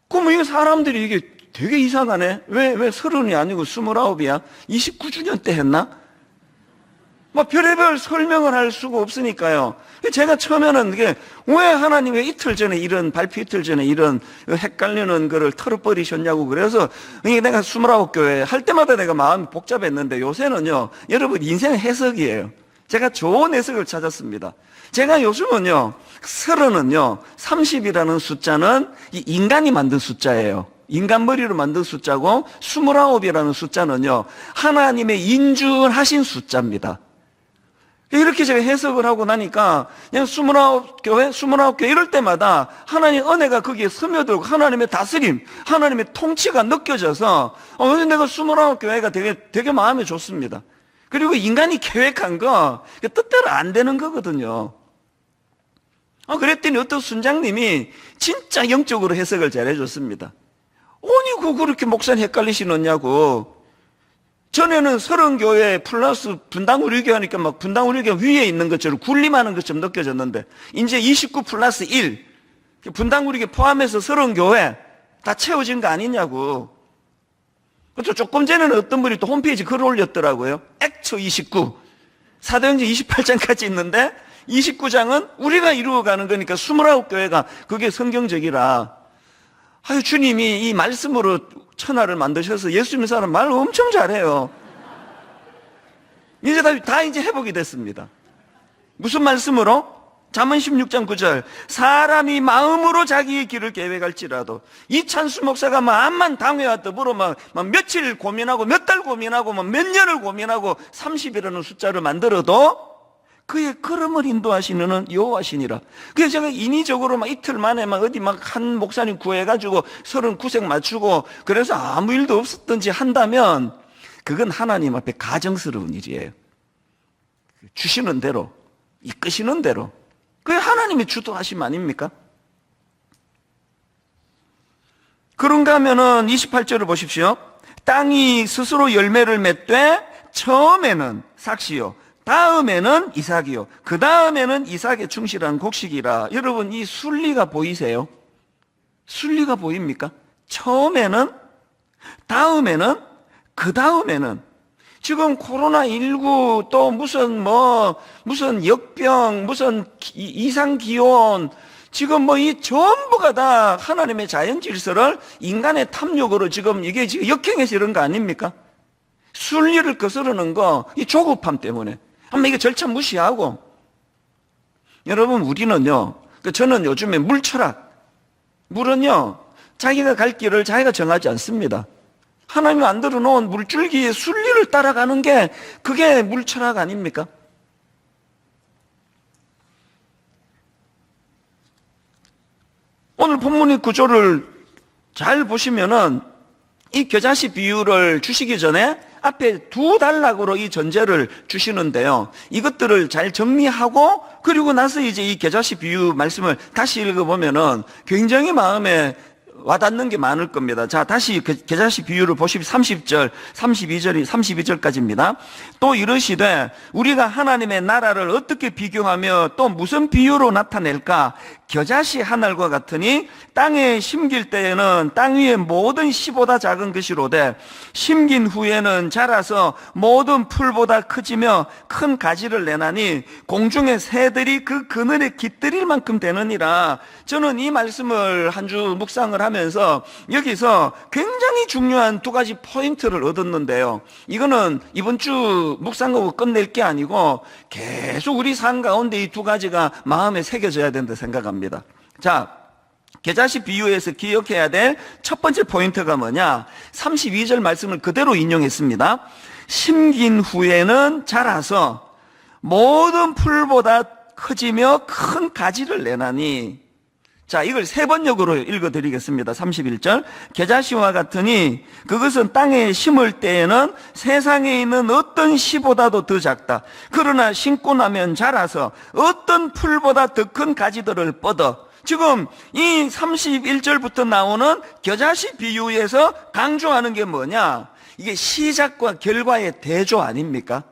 그럼 이 사람들이 이게 되게 이상하네? 왜 30이 아니고 29이야? 29주년 때 했나? 별의별 설명을 할 수가 없으니까요. 제가 처음에는 이게 왜 하나님이 이틀 전에 발표 이틀 전에 이런 헷갈리는 거를 털어버리셨냐고, 그래서 이게 내가 29교회 할 때마다 내가 마음이 복잡했는데, 요새는요, 여러분 인생 해석이에요. 제가 좋은 해석을 찾았습니다. 제가 요즘은요, 30은요, 30이라는 숫자는 이 인간이 만든 숫자예요. 인간 머리로 만든 숫자고, 29이라는 숫자는요, 하나님의 인준하신 숫자입니다. 이렇게 제가 해석을 하고 나니까 그냥 29교회 이럴 때마다 하나님의 은혜가 거기에 스며들고 하나님의 다스림, 하나님의 통치가 느껴져서 내가 29교회가 되게 마음이 좋습니다. 그리고 인간이 계획한 거 뜻대로 안 되는 거거든요. 그랬더니 어떤 순장님이 진짜 영적으로 해석을 잘 해줬습니다. 아니, 그렇게 목사님 헷갈리시느냐고. 전에는 30교회 플러스 분당 우리교회 하니까 분당 우리교회 위에 있는 것처럼 군림하는 것처럼 느껴졌는데, 이제 29 플러스 1, 분당 우리교회 포함해서 30교회 다 채워진 거 아니냐고. 그렇죠. 조금 전에는 어떤 분이 또 홈페이지 글을 올렸더라고요. 액처 29, 사도행전 28장까지 있는데 29장은 우리가 이루어가는 거니까 29교회가 그게 성경적이라. 아유, 주님이 이 말씀으로 천하를 만드셔서 예수 믿는 사람 말 엄청 잘해요. 이제 다 이제 회복이 됐습니다. 무슨 말씀으로? 잠언 16장 9절, 사람이 마음으로 자기의 길을 계획할지라도. 이찬수 목사가 암만 당회와 더불어 며칠 고민하고 몇 달 고민하고 몇 년을 고민하고 30이라는 숫자를 만들어도 그의 걸음을 인도하시는 여호와시니라. 그래서 제가 인위적으로 이틀 만에 어디 한 목사님 구해가지고 39색 맞추고 그래서 아무 일도 없었던지 한다면 그건 하나님 앞에 가정스러운 일이에요. 주시는 대로, 이끄시는 대로. 그게 하나님이 주도하심 아닙니까? 그런가 하면은 28절을 보십시오. 땅이 스스로 열매를 맺되 처음에는 삭시요, 다음에는 이삭이요, 그 다음에는 이삭의 충실한 곡식이라. 여러분, 이 순리가 보이세요? 순리가 보입니까? 처음에는, 다음에는, 그 다음에는. 지금 코로나19 또 무슨 역병, 무슨 이상기온, 지금 이 전부가 다 하나님의 자연 질서를 인간의 탐욕으로 지금 이게 지금 역행해서 이런 거 아닙니까? 순리를 거스르는 거, 이 조급함 때문에. 한번 이게 절차 무시하고. 여러분, 우리는요, 저는 요즘에 물은요, 자기가 갈 길을 자기가 정하지 않습니다. 하나님이 만들어 놓은 물줄기의 순리를 따라가는 게 그게 물철학 아닙니까? 오늘 본문의 구조를 잘 보시면은 이 겨자씨 비유를 주시기 전에 앞에 두 단락으로 이 전제를 주시는데요. 이것들을 잘 정리하고 그리고 나서 이제 이 겨자씨 비유 말씀을 다시 읽어보면은 굉장히 마음에 와닿는 게 많을 겁니다. 자, 다시 겨자씨 비유를 보시면 30절, 32절까지입니다. 또 이르시되 우리가 하나님의 나라를 어떻게 비교하며 또 무슨 비유로 나타낼까? 겨자씨 한 알과 같으니 땅에 심길 때에는 땅 위의 모든 씨보다 작은 것이로되 심긴 후에는 자라서 모든 풀보다 크지며 큰 가지를 내나니 공중의 새들이 그 그늘에 깃들일 만큼 되느니라. 저는 이 말씀을 한 주 묵상을 하면서 여기서 굉장히 중요한 두 가지 포인트를 얻었는데요. 이거는 이번 주 묵상하고 끝낼 게 아니고 계속 우리 삶 가운데 이 두 가지가 마음에 새겨져야 된다 생각합니다. 자, 겨자씨 비유에서 기억해야 될 첫 번째 포인트가 뭐냐? 32절 말씀을 그대로 인용했습니다. 심긴 후에는 자라서 모든 풀보다 커지며 큰 가지를 내나니. 자, 이걸 세 번역으로 읽어드리겠습니다. 31절. 겨자씨와 같으니 그것은 땅에 심을 때에는 세상에 있는 어떤 씨보다도 더 작다. 그러나 심고 나면 자라서 어떤 풀보다 더 큰 가지들을 뻗어. 지금 이 31절부터 나오는 겨자씨 비유에서 강조하는 게 뭐냐? 이게 시작과 결과의 대조 아닙니까?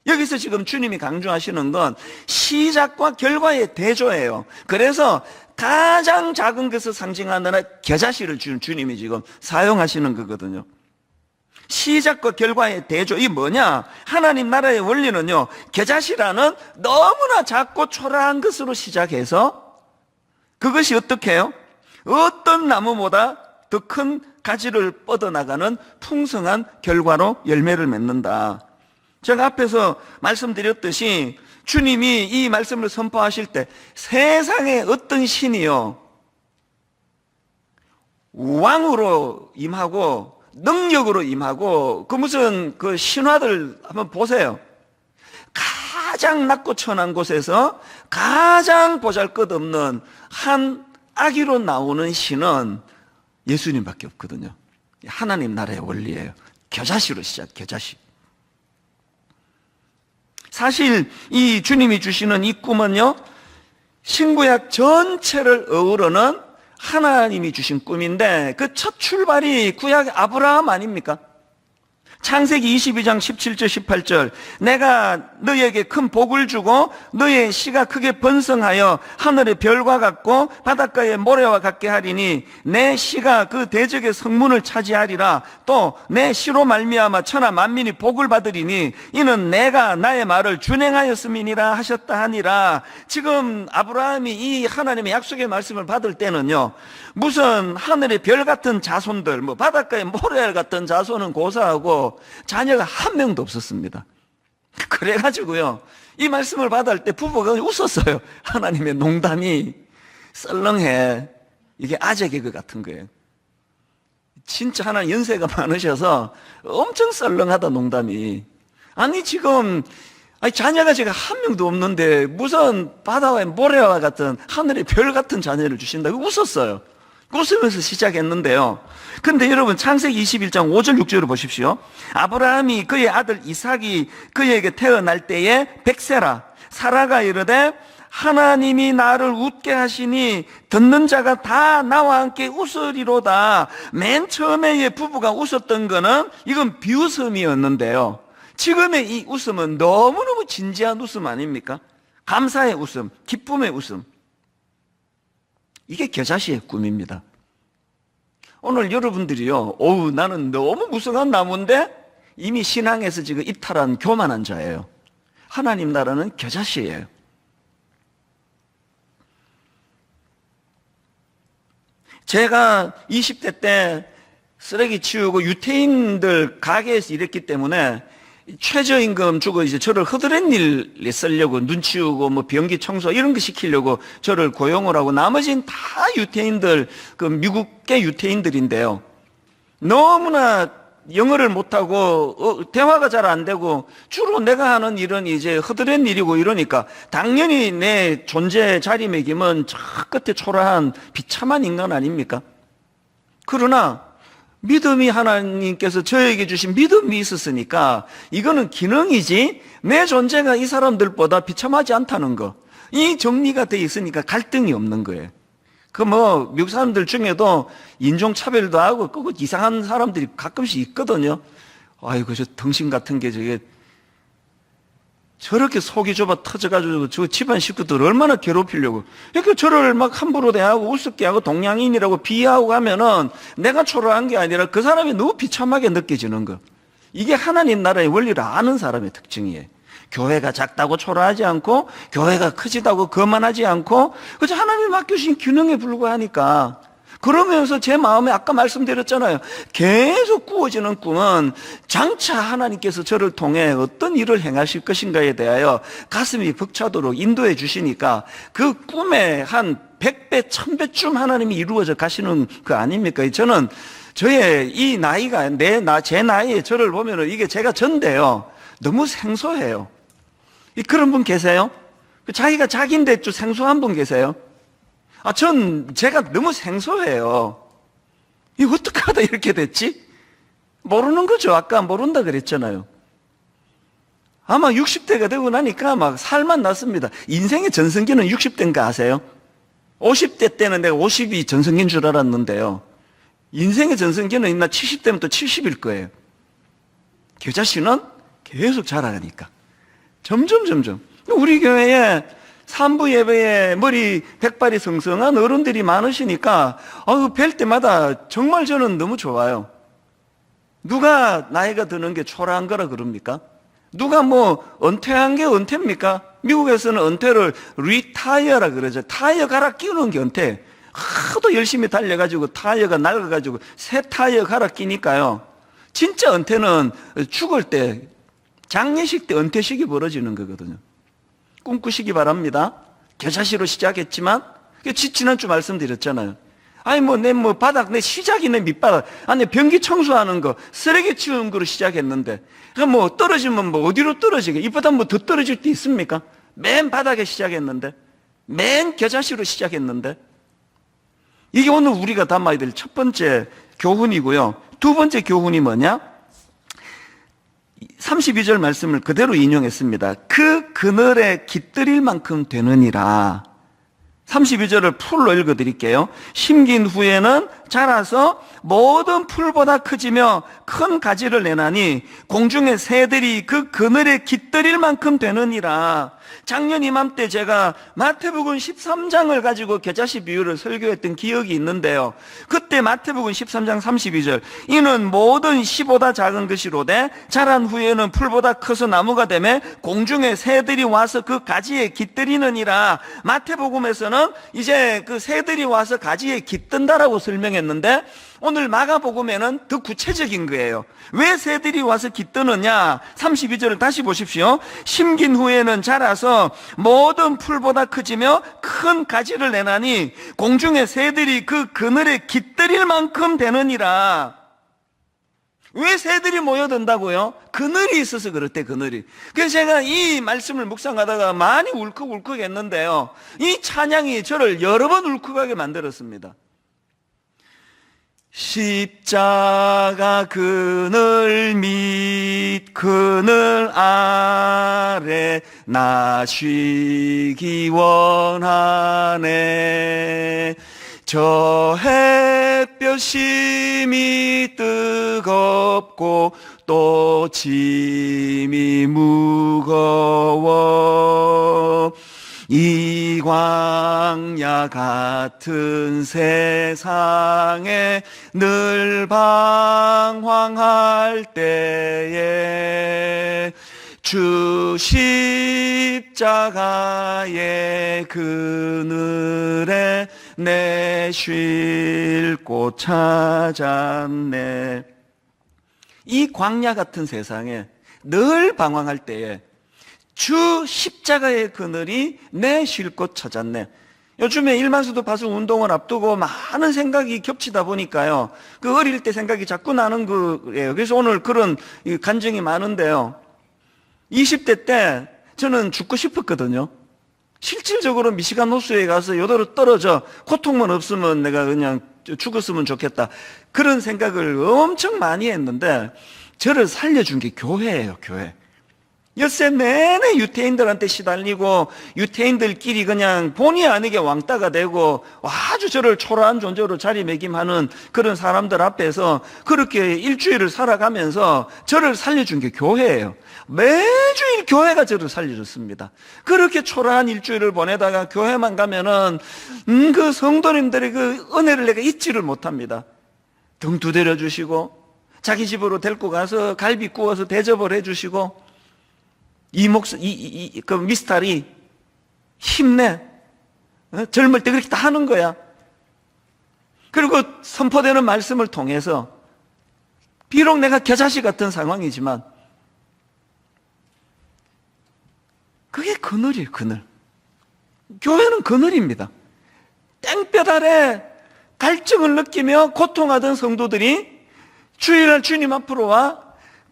여기서 지금 주님이 강조하시는 건 시작과 결과의 대조예요. 그래서 가장 작은 것을 상징하느라 겨자씨를 주님이 지금 사용하시는 거거든요. 시작과 결과의 대조, 이 뭐냐? 하나님 나라의 원리는요, 겨자씨라는 너무나 작고 초라한 것으로 시작해서 그것이 어떻게 해요? 어떤 나무보다 더 큰 가지를 뻗어나가는 풍성한 결과로 열매를 맺는다. 제가 앞에서 말씀드렸듯이 주님이 이 말씀을 선포하실 때 세상의 어떤 신이요, 왕으로 임하고 능력으로 임하고 그 무슨 그 신화들 한번 보세요. 가장 낮고 천한 곳에서 가장 보잘것없는 한 아기로 나오는 신은 예수님밖에 없거든요. 하나님 나라의 원리예요. 겨자씨로 시작, 겨자씨. 사실 이 주님이 주시는 이 꿈은요, 신구약 전체를 어우러는 하나님이 주신 꿈인데 그 첫 출발이 구약의 아브라함 아닙니까? 창세기 22장 17절 18절 내가 너희에게 큰 복을 주고 너희의 씨가 크게 번성하여 하늘의 별과 같고 바닷가의 모래와 같게 하리니 내 씨가 그 대적의 성문을 차지하리라. 또 내 씨로 말미암아 천하 만민이 복을 받으리니 이는 내가 나의 말을 준행하였음이니라 하셨다 하니라. 지금 아브라함이 이 하나님의 약속의 말씀을 받을 때는요, 무슨 하늘의 별 같은 자손들, 뭐 바닷가의 모래 같은 자손은 고사하고 자녀가 한 명도 없었습니다. 그래가지고요, 이 말씀을 받을 때 부부가 웃었어요. 하나님의 농담이 썰렁해. 이게 아재 개그 같은 거예요. 진짜 하나님 연세가 많으셔서 엄청 썰렁하다, 농담이. 아니 지금 자녀가 제가 한 명도 없는데 무슨 바다의 모래와 같은 하늘의 별 같은 자녀를 주신다고 웃었어요. 웃으면서 시작했는데요. 근데 여러분 창세기 21장 5절 6절을 보십시오. 아브라함이 그의 아들 이삭이 그에게 태어날 때에 백세라. 사라가 이르되 하나님이 나를 웃게 하시니 듣는 자가 다 나와 함께 웃으리로다. 맨 처음에 부부가 웃었던 거는 이건 비웃음이었는데요, 지금의 이 웃음은 너무너무 진지한 웃음 아닙니까? 감사의 웃음, 기쁨의 웃음. 이게 겨자씨의 꿈입니다. 오늘 여러분들이요, 어우 나는 너무 무성한 나무인데 이미 신앙에서 지금 이탈한 교만한 자예요. 하나님 나라는 겨자씨예요. 제가 20대 때 쓰레기 치우고 유태인들 가게에서 일했기 때문에 최저임금 주고 이제 저를 허드렛 일에 쓰려고, 눈 치우고 뭐 변기 청소 이런 거 시키려고 저를 고용을 하고, 나머지는 다 유태인들, 그 미국계 유태인들인데요, 너무나 영어를 못하고 대화가 잘 안 되고 주로 내가 하는 일은 이제 허드렛 일이고 이러니까 당연히 내 존재 자리매김은 저 끝에 초라한 비참한 인간 아닙니까? 그러나 믿음이 하나님께서 저에게 주신 믿음이 있었으니까 이거는 기능이지 내 존재가 이 사람들보다 비참하지 않다는 거, 이 정리가 돼 있으니까 갈등이 없는 거예요. 미국 사람들 중에도 인종차별도 하고 그 이상한 사람들이 가끔씩 있거든요. 아이고, 저 덩신 같은 게 저렇게 속이 좁아 터져가지고 저 집안 식구들 얼마나 괴롭히려고. 이렇게 저를 막 함부로 대하고 우습게 하고 동양인이라고 비하하고 하면은 내가 초라한 게 아니라 그 사람이 너무 비참하게 느껴지는 거. 이게 하나님 나라의 원리를 아는 사람의 특징이에요. 교회가 작다고 초라하지 않고 교회가 크지다고 거만하지 않고 그저 하나님 맡겨주신 균형에 불과하니까. 그러면서 제 마음에 아까 말씀드렸잖아요. 계속 꾸어지는 꿈은 장차 하나님께서 저를 통해 어떤 일을 행하실 것인가에 대하여 가슴이 벅차도록 인도해 주시니까 그 꿈에 한 100배, 1000배쯤 하나님이 이루어져 가시는 거 아닙니까? 저는 저의 이 나이가 제 나이에 저를 보면은 이게 제가 전데요. 너무 생소해요. 그런 분 계세요? 자기가 자기인데 좀 생소한 분 계세요? 제가 너무 생소해요. 이거 어떻게 하다 이렇게 됐지? 모르는 거죠. 아까 모른다 그랬잖아요. 아마 60대가 되고 나니까 막 살만 났습니다. 인생의 전성기는 60대인 거 아세요? 50대 때는 내가 50이 전성기인 줄 알았는데요. 인생의 전성기는 있나 70대면 또 70일 거예요. 겨자씨는 계속 자라가니까. 점점. 우리 교회에 산부 예배에 머리 백발이 성성한 어른들이 많으시니까 뵐 때마다 정말 저는 너무 좋아요. 누가 나이가 드는 게 초라한 거라 그럽니까? 누가 은퇴한 게 은퇴입니까? 미국에서는 은퇴를 리타이어라 그러죠. 타이어 갈아 끼우는 게 은퇴. 하도 열심히 달려가지고 타이어가 낡아가지고 새 타이어 갈아 끼니까요. 진짜 은퇴는 죽을 때 장례식 때 은퇴식이 벌어지는 거거든요. 꿈꾸시기 바랍니다. 겨자씨로 시작했지만 지난주 말씀드렸잖아요. 내 바닥 내 시작이 내 밑바닥 변기 청소하는 거 쓰레기 치우는 거로 시작했는데 떨어지면 어디로 떨어지게 이보다 더 떨어질 때 있습니까? 맨 바닥에 시작했는데 맨 겨자씨로 시작했는데 이게 오늘 우리가 담아야 될 첫 번째 교훈이고요. 두 번째 교훈이 뭐냐? 32절 말씀을 그대로 인용했습니다. 그 그늘에 깃들일 만큼 되느니라. 32절을 풀로 읽어드릴게요. 심긴 후에는 자라서 모든 풀보다 커지며 큰 가지를 내나니 공중의 새들이 그 그늘에 깃들일 만큼 되느니라. 작년 이맘때 제가 마태복음 13장을 가지고 겨자씨 비유를 설교했던 기억이 있는데요. 그때 마태복음 13장 32절 이는 모든 씨보다 작은 것이로되 자란 후에는 풀보다 커서 나무가 되매 공중의 새들이 와서 그 가지에 깃들이느니라. 마태복음에서는 이제 그 새들이 와서 가지에 깃든다라고 설명했는데 오늘 마가복음에는 더 구체적인 거예요. 왜 새들이 와서 깃드느냐? 32절을 다시 보십시오. 심긴 후에는 자라서 모든 풀보다 커지며 큰 가지를 내나니 공중의 새들이 그 그늘에 깃들일 만큼 되느니라. 왜 새들이 모여든다고요? 그늘이 있어서 그렇대, 그늘이. 그래서 제가 이 말씀을 묵상하다가 많이 울컥울컥 했는데요. 이 찬양이 저를 여러 번 울컥하게 만들었습니다. 십자가 그늘 밑 그늘 아래 나 쉬기 원하네. 저 햇볕 심이 뜨겁고 또 짐이 무거워 이 광야 같은 세상에 늘 방황할 때에 주 십자가의 그늘에 내 쉴 곳 찾았네. 이 광야 같은 세상에 늘 방황할 때에 주 십자가의 그늘이 내 쉴 곳 찾았네. 요즘에 일만수도 파송 운동을 앞두고 많은 생각이 겹치다 보니까요. 그 어릴 때 생각이 자꾸 나는 거예요. 그래서 오늘 그런 간증이 많은데요. 20대 때 저는 죽고 싶었거든요. 실질적으로 미시간 호수에 가서 요도로 떨어져 고통만 없으면 내가 그냥 죽었으면 좋겠다. 그런 생각을 엄청 많이 했는데 저를 살려준 게 교회예요, 교회. 엿새 내내 유태인들한테 시달리고 유태인들끼리 그냥 본의 아니게 왕따가 되고 아주 저를 초라한 존재로 자리매김하는 그런 사람들 앞에서 그렇게 일주일을 살아가면서 저를 살려준 게 교회예요. 매주일 교회가 저를 살려줬습니다. 그렇게 초라한 일주일을 보내다가 교회만 가면은 그 성도님들의 그 은혜를 내가 잊지를 못합니다. 등 두드려 주시고 자기 집으로 데리고 가서 갈비 구워서 대접을 해주시고 그 미스터리 힘내, 젊을 때 그렇게 다 하는 거야. 그리고 선포되는 말씀을 통해서 비록 내가 겨자씨 같은 상황이지만 그게 그늘이에요, 그늘. 교회는 그늘입니다. 땡볕 아래 갈증을 느끼며 고통하던 성도들이 주일날 주님 앞으로 와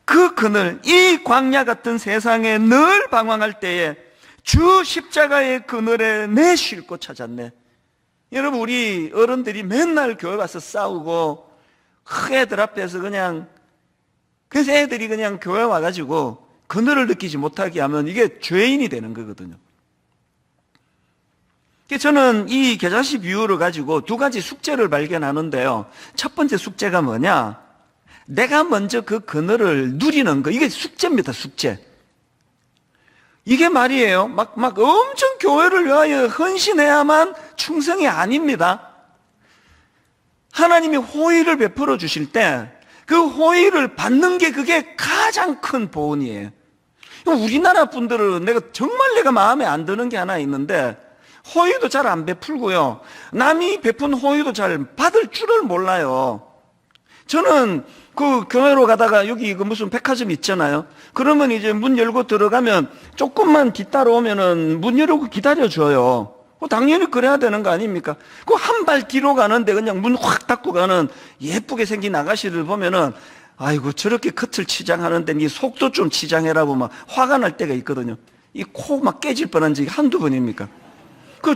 그 그늘, 이 광야 같은 세상에 늘 방황할 때에 주 십자가의 그늘에 내 쉴 곳 찾았네. 여러분, 우리 어른들이 맨날 교회 가서 싸우고 애들 앞에서 그냥, 그래서 애들이 그냥 교회 와가지고 그늘을 느끼지 못하게 하면 이게 죄인이 되는 거거든요. 저는 이 겨자씨 비유를 가지고 두 가지 숙제를 발견하는데요. 첫 번째 숙제가 뭐냐? 내가 먼저 그 그늘을 누리는 거, 이게 숙제입니다, 숙제. 이게 말이에요. 막 엄청 교회를 위하여 헌신해야만 충성이 아닙니다. 하나님이 호의를 베풀어 주실 때 그 호의를 받는 게 그게 가장 큰 보은이에요. 우리나라 분들은 내가 마음에 안 드는 게 하나 있는데 호의도 잘 안 베풀고요. 남이 베푼 호의도 잘 받을 줄을 몰라요. 저는 그 교회로 가다가 여기 그 무슨 백화점 있잖아요. 그러면 이제 문 열고 들어가면 조금만 뒤따라오면은 문 열고 기다려줘요. 당연히 그래야 되는 거 아닙니까? 그 한 발 뒤로 가는데 그냥 문 확 닫고 가는 예쁘게 생긴 아가씨를 보면은 아이고 저렇게 겉을 치장하는데 네 속도 좀 치장해라고 막 화가 날 때가 있거든요. 이 코 막 깨질 뻔한 적이 한두 번입니까?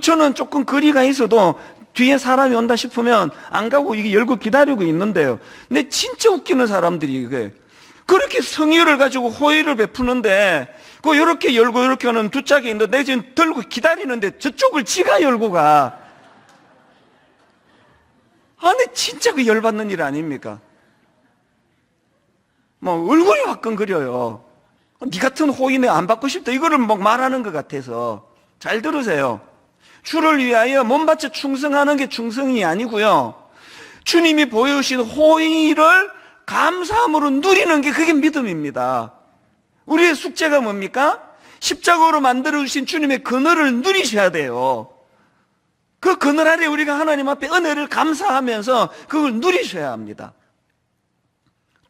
저는 조금 거리가 있어도 뒤에 사람이 온다 싶으면 안 가고 이게 열고 기다리고 있는데요. 근데 진짜 웃기는 사람들이 이게 그렇게 성의를 가지고 호의를 베푸는데 이렇게 열고 이렇게 하는 두 짝이 있는데 내가 지금 들고 기다리는데 저쪽을 지가 열고 가. 아니 진짜 그 열받는 일 아닙니까? 얼굴이 화끈거려요. 네 같은 호의 내가 안 받고 싶다 이거를 막 말하는 것 같아서. 잘 들으세요. 주를 위하여 몸 바쳐 충성하는 게 충성이 아니고요. 주님이 보여주신 호의를 감사함으로 누리는 게 그게 믿음입니다. 우리의 숙제가 뭡니까? 십자가로 만들어주신 주님의 그늘을 누리셔야 돼요. 그 그늘 아래 우리가 하나님 앞에 은혜를 감사하면서 그걸 누리셔야 합니다.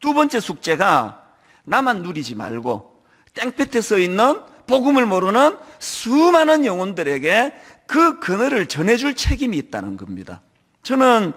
두 번째 숙제가 나만 누리지 말고 땡볕에 서 있는 복음을 모르는 수많은 영혼들에게 그 그늘을 전해줄 책임이 있다는 겁니다. 저는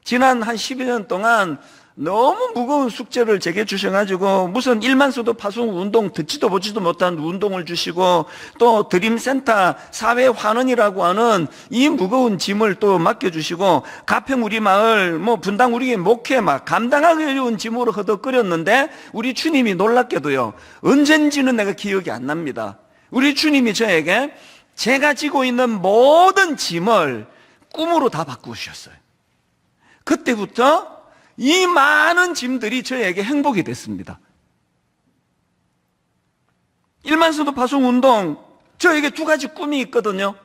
지난 한 12년 동안 너무 무거운 숙제를 제게 주셔가지고 무슨 일만수도 파송 운동 듣지도 보지도 못한 운동을 주시고 또 드림센터 사회환원이라고 하는 이 무거운 짐을 또 맡겨주시고 가평 우리 마을 분당 우리 목회 막 감당하기 어려운 짐으로 허덕거렸는데 우리 주님이 놀랍게도요 언젠지는 내가 기억이 안 납니다. 우리 주님이 저에게 제가 지고 있는 모든 짐을 꿈으로 다 바꾸셨어요. 그때부터 이 많은 짐들이 저에게 행복이 됐습니다. 일만수도 파송운동 저에게 두 가지 꿈이 있거든요.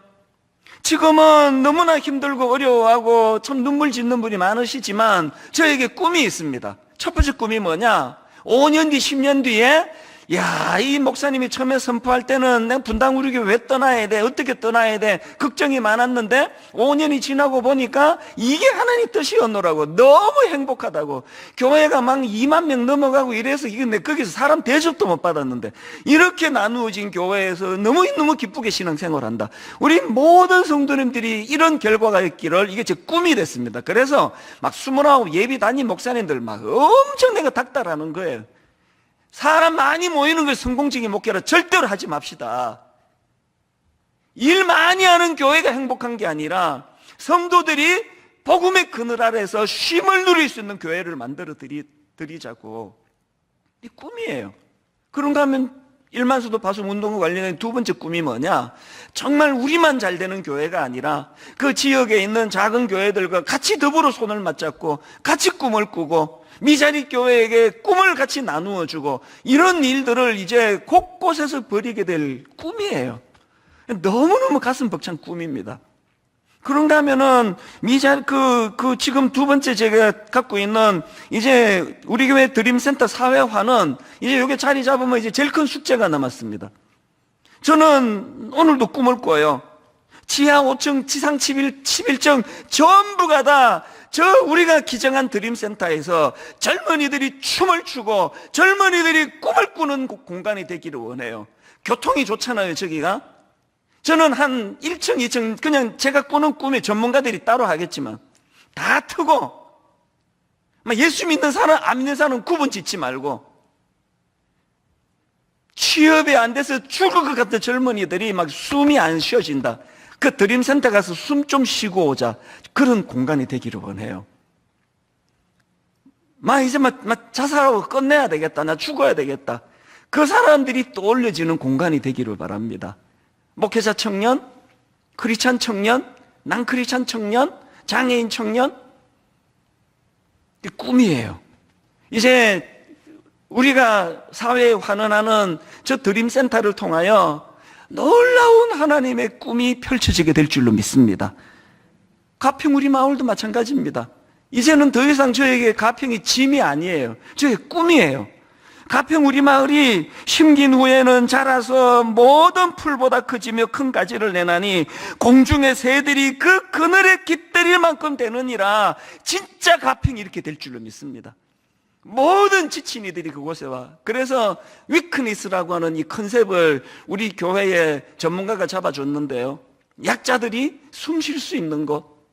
지금은 너무나 힘들고 어려워하고 참 눈물 짓는 분이 많으시지만 저에게 꿈이 있습니다. 첫 번째 꿈이 뭐냐? 5년 뒤 10년 뒤에 야, 이 목사님이 처음에 선포할 때는 내가 분당 우리 교회 왜 떠나야 돼? 어떻게 떠나야 돼? 걱정이 많았는데 5년이 지나고 보니까 이게 하나님 뜻이었노라고. 너무 행복하다고. 교회가 막 2만 명 넘어가고 이래서 이게 내 거기서 사람 대접도 못 받았는데 이렇게 나누어진 교회에서 너무 기쁘게 신앙생활한다. 우리 모든 성도님들이 이런 결과가 있기를 이게 제 꿈이 됐습니다. 그래서 막 29 예비 담임 목사님들 막 엄청 내가 닥달하는 거예요. 사람 많이 모이는 걸 성공적인 목표라 절대로 하지 맙시다. 일 많이 하는 교회가 행복한 게 아니라 성도들이 복음의 그늘 아래서 쉼을 누릴 수 있는 교회를 만들어 드리자고. 이 꿈이에요. 그런가 하면 일만수도 파송 운동과 관련된 두 번째 꿈이 뭐냐? 정말 우리만 잘 되는 교회가 아니라 그 지역에 있는 작은 교회들과 같이 더불어 손을 맞잡고 같이 꿈을 꾸고 미자리 교회에게 꿈을 같이 나누어 주고 이런 일들을 이제 곳곳에서 벌이게 될 꿈이에요. 너무너무 가슴 벅찬 꿈입니다. 그런가 하면은 지금 두 번째 제가 갖고 있는 이제 우리 교회 드림센터 사회화는 이제 요게 자리 잡으면 이제 제일 큰 숙제가 남았습니다. 저는 오늘도 꿈을 꿔요. 지하 5층, 지상 11층 전부가 다 우리가 기정한 드림센터에서 젊은이들이 춤을 추고 젊은이들이 꿈을 꾸는 공간이 되기를 원해요. 교통이 좋잖아요, 저기가. 저는 한 1층, 2층 그냥 제가 꾸는 꿈에 전문가들이 따로 하겠지만 다 트고 예수 믿는 사람, 안 믿는 사람은 구분 짓지 말고 취업이 안 돼서 죽을 것 같은 젊은이들이 막 숨이 안 쉬어진다. 그 드림센터 가서 숨 좀 쉬고 오자. 그런 공간이 되기를 원해요. 이제 자살하고 끝내야 되겠다. 나 죽어야 되겠다. 그 사람들이 또 올려지는 공간이 되기를 바랍니다. 목회자 청년, 크리스찬 청년, 난크리스찬 청년, 장애인 청년. 꿈이에요. 이제 우리가 사회에 환원하는 저 드림센터를 통하여 놀라운 하나님의 꿈이 펼쳐지게 될 줄로 믿습니다. 가평 우리 마을도 마찬가지입니다. 이제는 더 이상 저에게 가평이 짐이 아니에요. 저의 꿈이에요. 가평 우리 마을이 심긴 후에는 자라서 모든 풀보다 커지며 큰 가지를 내나니 공중의 새들이 그 그늘에 깃들일 만큼 되느니라. 진짜 가평이 이렇게 될 줄로 믿습니다. 모든 지친 이들이 그곳에 와. 그래서 위크니스라고 하는 이 컨셉을 우리 교회의 전문가가 잡아줬는데요. 약자들이 숨 쉴 수 있는 곳,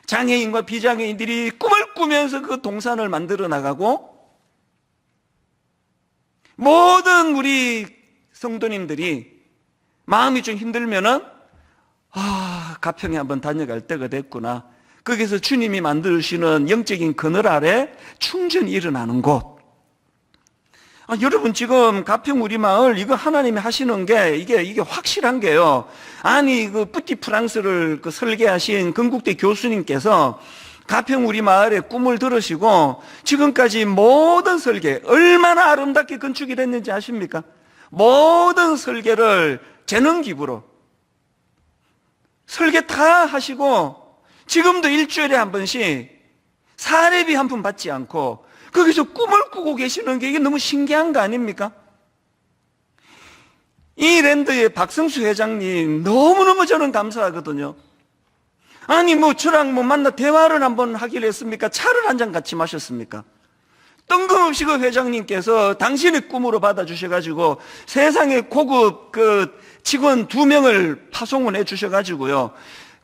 장애인과 비장애인들이 꿈을 꾸면서 그 동산을 만들어 나가고 모든 우리 성도님들이 마음이 좀 힘들면은 가평에 한번 다녀갈 때가 됐구나. 거기서 주님이 만드시는 영적인 그늘 아래 충전이 일어나는 곳. 여러분 지금 가평 우리 마을 이거 하나님이 하시는 게 이게 확실한 게요. 아니 그 뿌띠 프랑스를 설계하신 건국대 교수님께서 가평 우리 마을의 꿈을 들으시고 지금까지 모든 설계 얼마나 아름답게 건축이 됐는지 아십니까? 모든 설계를 재능 기부로 설계 다 하시고 지금도 일주일에 한 번씩 사례비 한 푼 받지 않고 거기서 꿈을 꾸고 계시는 게 이게 너무 신기한 거 아닙니까? 이 랜드의 박성수 회장님 너무너무 저는 감사하거든요. 아니 저랑 만나 대화를 한번 하기로 했습니까? 차를 한 잔 같이 마셨습니까? 뜬금없이 그 회장님께서 당신의 꿈으로 받아주셔가지고 세상의 고급 그 직원 2명을 파송을 해주셔가지고요.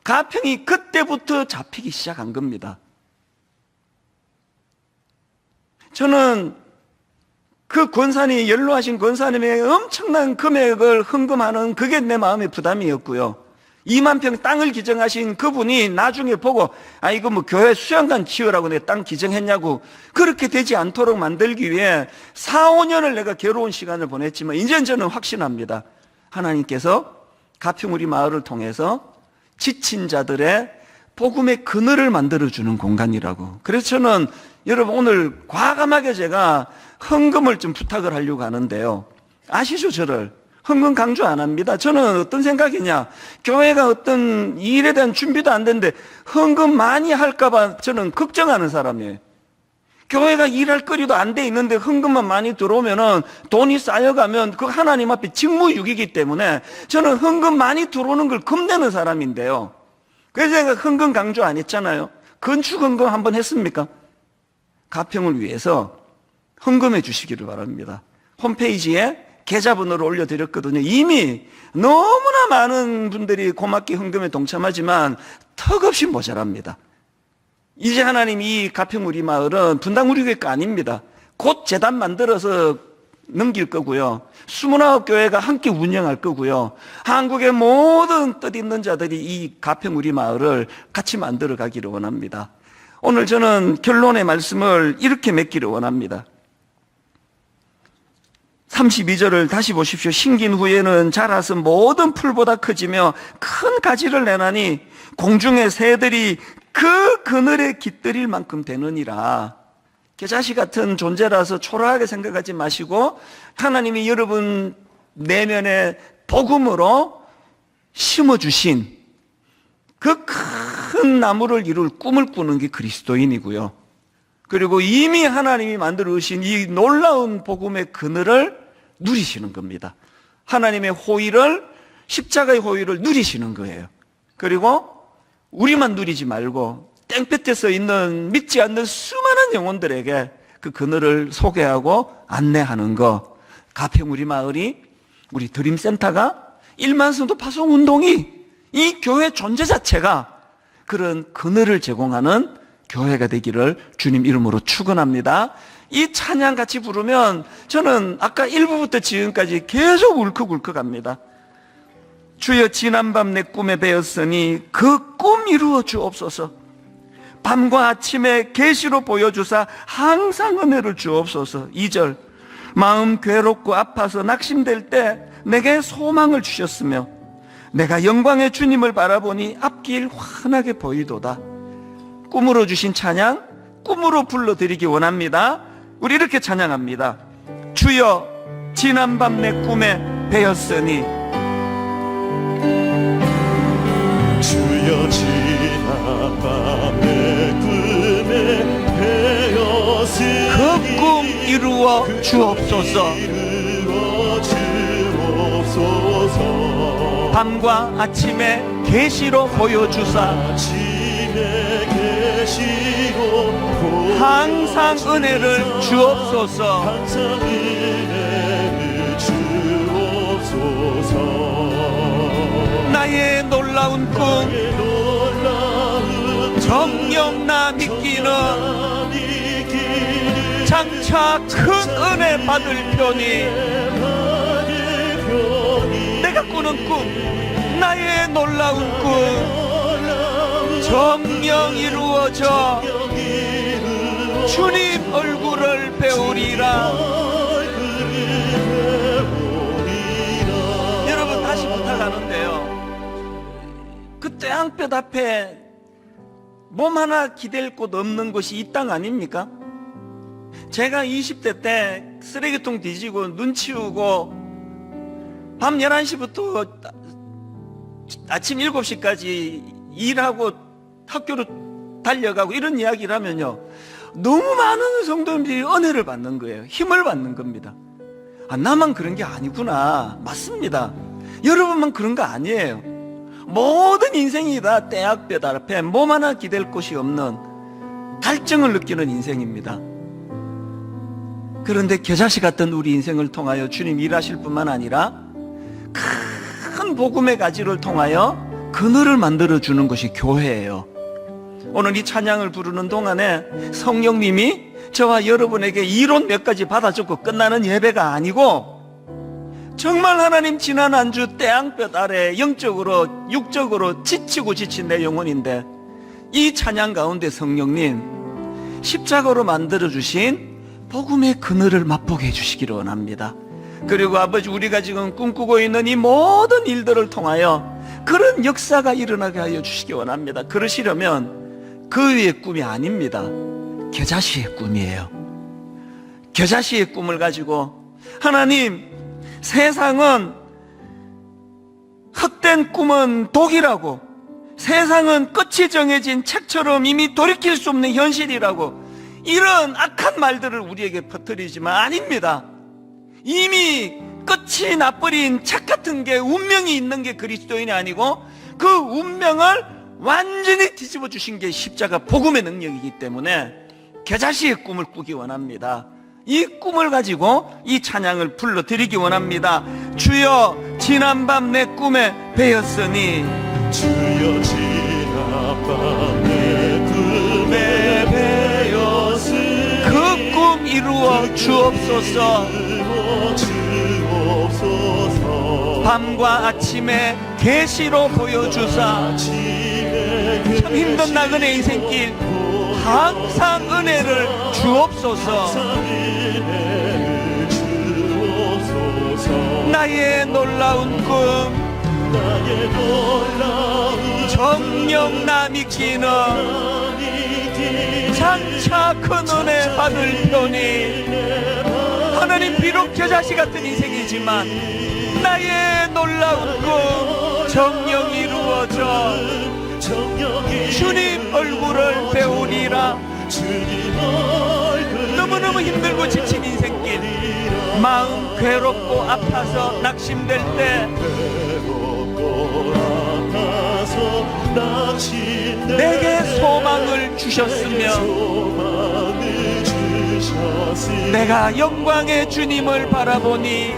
가평이 그때부터 잡히기 시작한 겁니다. 저는 그 권사님, 연로하신 권사님의 엄청난 금액을 헌금하는 그게 내 마음의 부담이었고요. 2만 평 땅을 기증하신 그분이 나중에 보고 이거 교회 수양관 지으라고 내 땅 기증했냐고 그렇게 되지 않도록 만들기 위해 4, 5년을 내가 괴로운 시간을 보냈지만 이제는 저는 확신합니다. 하나님께서 가평 우리 마을을 통해서 지친 자들의 복음의 그늘을 만들어주는 공간이라고. 그래서 저는 여러분 오늘 과감하게 제가 헌금을 좀 부탁을 하려고 하는데요. 아시죠 저를? 헌금 강조 안 합니다. 저는 어떤 생각이냐, 교회가 어떤 일에 대한 준비도 안 됐는데 헌금 많이 할까 봐 저는 걱정하는 사람이에요.
교회가 일할 거리도 안 돼 있는데 헌금만 많이 들어오면은 돈이 쌓여가면 그 하나님 앞에 직무유기이기 때문에 저는 헌금 많이 들어오는 걸 겁내는 사람인데요. 그래서 제가 헌금 강조 안 했잖아요. 건축 헌금 한번 했습니까? 가평을 위해서 헌금해 주시기를 바랍니다. 홈페이지에 계좌번호를 올려드렸거든요. 이미 너무나 많은 분들이 고맙게 헌금에 동참하지만 턱없이 모자랍니다. 이제 하나님 이 가평 우리 마을은 분당 우리 교회가 아닙니다. 곧 재단 만들어서 넘길 거고요. 29교회가 함께 운영할 거고요. 한국의 모든 뜻있는 자들이 이 가평 우리 마을을 같이 만들어 가기를 원합니다. 오늘 저는 결론의 말씀을 이렇게 맺기를 원합니다. 32절을 다시 보십시오. 심긴 후에는 자라서 모든 풀보다 커지며 큰 가지를 내나니 공중의 새들이 그 그늘에 깃들일 만큼 되느니라. 겨자씨 같은 존재라서 초라하게 생각하지 마시고 하나님이 여러분 내면에 복음으로 심어주신 그 큰 나무를 이룰 꿈을 꾸는 게 그리스도인이고요. 그리고 이미 하나님이 만들어 주신 이 놀라운 복음의 그늘을 누리시는 겁니다. 하나님의 호의를, 십자가의 호의를 누리시는 거예요. 그리고 우리만 누리지 말고 땡볕에 서 있는 믿지 않는 수많은 영혼들에게 그 그늘을 소개하고 안내하는 거. 가평 우리 마을이, 우리 드림센터가, 일만성도 파송운동이, 이 교회 존재 자체가 그런 그늘을 제공하는 교회가 되기를 주님 이름으로 축원합니다. 이 찬양 같이 부르면 저는 아까 1부부터 지금까지 계속 울컥울컥합니다. 주여 지난밤 내 꿈에 배었으니 그 꿈 이루어 주옵소서. 밤과 아침에 계시로 보여주사 항상 은혜를 주옵소서. 2절 마음 괴롭고 아파서 낙심될 때 내게 소망을 주셨으며 내가 영광의 주님을 바라보니 앞길 환하게 보이도다. 꿈으로 주신 찬양, 꿈으로 불러드리기 원합니다. 우리 이렇게 찬양합니다. 주여 지난밤 내 꿈에 배었으니
주여 지난밤 내 꿈에 배었으니
그 꿈 이루어 주옵소서. 밤과 아침에 계시로 보여주사 항상 은혜를 주옵소서. 나의 놀라운 꿈 정녕 나 믿기는 장차 큰 은혜 받을 편이 내가 꾸는 꿈 나의 놀라운 꿈 정녕 이루어져 주님 얼굴을 배우리라. 여러분 다시 부탁하는데요, 그 태양볕 앞에 몸 하나 기댈 곳 없는 곳이 이 땅 아닙니까? 제가 20대 때 쓰레기통 뒤지고 눈 치우고 밤 11시부터 아침 7시까지 일하고 학교로 달려가고 이런 이야기를 하면요, 너무 많은 성도님들이 은혜를 받는 거예요. 힘을 받는 겁니다. 아, 나만 그런 게 아니구나. 맞습니다. 여러분만 그런 거 아니에요. 모든 인생이 다 태양볕 앞에 몸 하나 기댈 곳이 없는 갈증을 느끼는 인생입니다. 그런데 겨자씨 같은 우리 인생을 통하여 주님 일하실 뿐만 아니라 큰 복음의 가지를 통하여 그늘을 만들어주는 것이 교회예요. 오늘 이 찬양을 부르는 동안에 성령님이 저와 여러분에게 이론 몇 가지 받아주고 끝나는 예배가 아니고, 정말 하나님 지난 한 주 태양볕 아래 영적으로 육적으로 지치고 지친 내 영혼인데 이 찬양 가운데 성령님 십자가로 만들어주신 복음의 그늘을 맛보게 해주시기를 원합니다. 그리고 아버지, 우리가 지금 꿈꾸고 있는 이 모든 일들을 통하여 그런 역사가 일어나게 하여 주시기 원합니다. 그러시려면 그 위의 꿈이 아닙니다. 겨자씨의 꿈이에요. 겨자씨의 꿈을 가지고 하나님, 세상은 헛된 꿈은 독이라고, 세상은 끝이 정해진 책처럼 이미 돌이킬 수 없는 현실이라고, 이런 악한 말들을 우리에게 퍼뜨리지만 아닙니다. 이미 끝이 나버린 책 같은 게 운명이 있는 게 그리스도인이 아니고 그 운명을 완전히 뒤집어 주신 게 십자가 복음의 능력이기 때문에 겨자씨의 꿈을 꾸기 원합니다. 이 꿈을 가지고 이 찬양을 불러드리기 원합니다. 주여 지난밤 내 꿈에 배었으니
주여 지난밤 내 꿈에 배었으니
그 꿈 이루어 주옵소서. 밤과 아침에 계시로 보여주사 참 힘든 나그네 인생길 항상 은혜를 주옵소서. 나의 놀라운 꿈 정녕 나 믿기는 장차 큰 은혜 받을 편이 하나님 비록 겨자씨 같은 인생이지만 나의 놀라운 꿈 정녕 이루어져 주님 얼굴을 배우리라. 너무너무 힘들고 지친 인생길 마음 괴롭고 아파서 낙심될 때 내게 소망을 주셨으며 내가 영광의 주님을 바라보니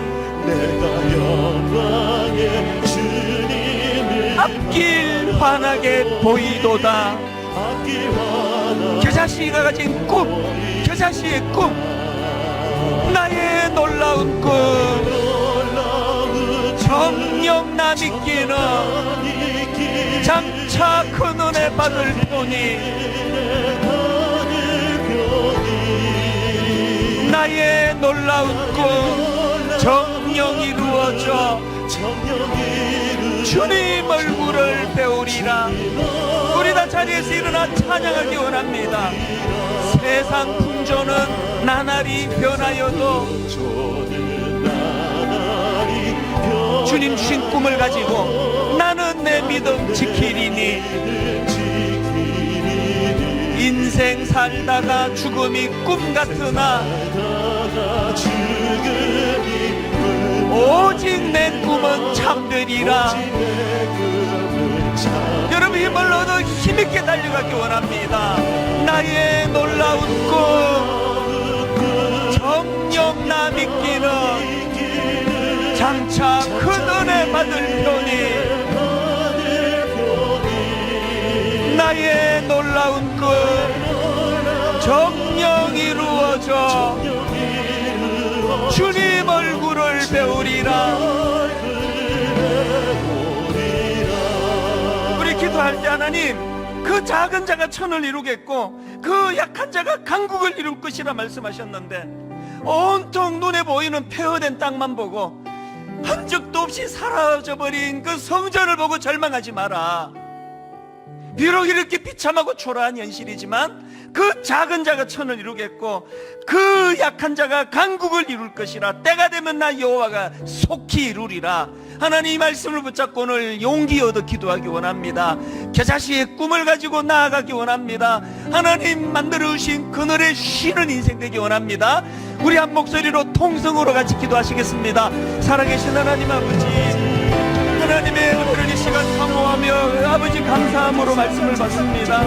앞길 환하게 보이도다. 겨자씨가 가진 꿈, 겨자씨의 꿈, 나의 놀라운 꿈 정녕 나 믿기는 장차 큰 은혜 받을 뿐이 나의 놀라운 꿈 정녕 이루어져 주님 얼굴을 배우리라. 우리 다 자리에서 일어나 찬양하기 원합니다. 세상 풍조는 나날이 변하여도 주님 주신 꿈을 가지고 나는 내 믿음 지키리니 인생 살다가 죽음이 꿈 같으나 오직 내 꿈은 참되리라. 여러분 힘을 얻어 힘있게 달려가기 원합니다. 나의 놀라운 꿈 정녕 나 믿기는 장차 큰 은혜 받을 편이 나의 놀라운 꿈 정녕 이루어져 주님 얼굴을 배우리라. 우리 기도할 때 하나님 그 작은 자가 천을 이루겠고 그 약한 자가 강국을 이룰 것이라 말씀하셨는데 온통 눈에 보이는 폐허된 땅만 보고 흔적도 없이 사라져버린 그 성전을 보고 절망하지 마라. 비록 이렇게 비참하고 초라한 현실이지만 그 작은 자가 천을 이루겠고 그 약한 자가 강국을 이룰 것이라. 때가 되면 나 여호와가 속히 이루리라. 하나님 이 말씀을 붙잡고 오늘 용기 얻어 기도하기 원합니다. 겨자씨의 꿈을 가지고 나아가기 원합니다. 하나님 만들어 주신 그늘에 쉬는 인생 되기 원합니다. 우리 한 목소리로 통성으로 같이 기도하시겠습니다. 살아계신 하나님 아버지, 하나님의 은혜를 이 시간 사모하며 아버지 감사함으로 말씀을 받습니다.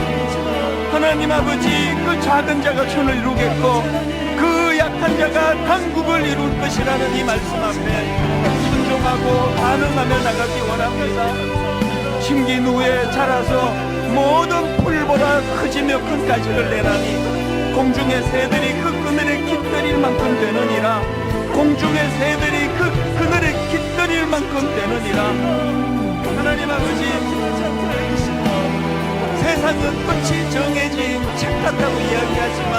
하나님 아버지, 그 작은 자가 천을 이루겠고 그 약한 자가 강국을 이룰 것이라는 이 말씀 앞에 순종하고 반응하며 나가기 원합니다. 심긴 후에 자라서 모든 풀보다 크지며 큰 가지를 내나니 공중의 새들이 그 그늘에 깃들일 만큼 되느니라. 공중의 새들이 그 그늘에 깃들일 만큼 되느니라. 하나님 아버지, 세상은 끝이 정해진 책 같다고 이야기하지만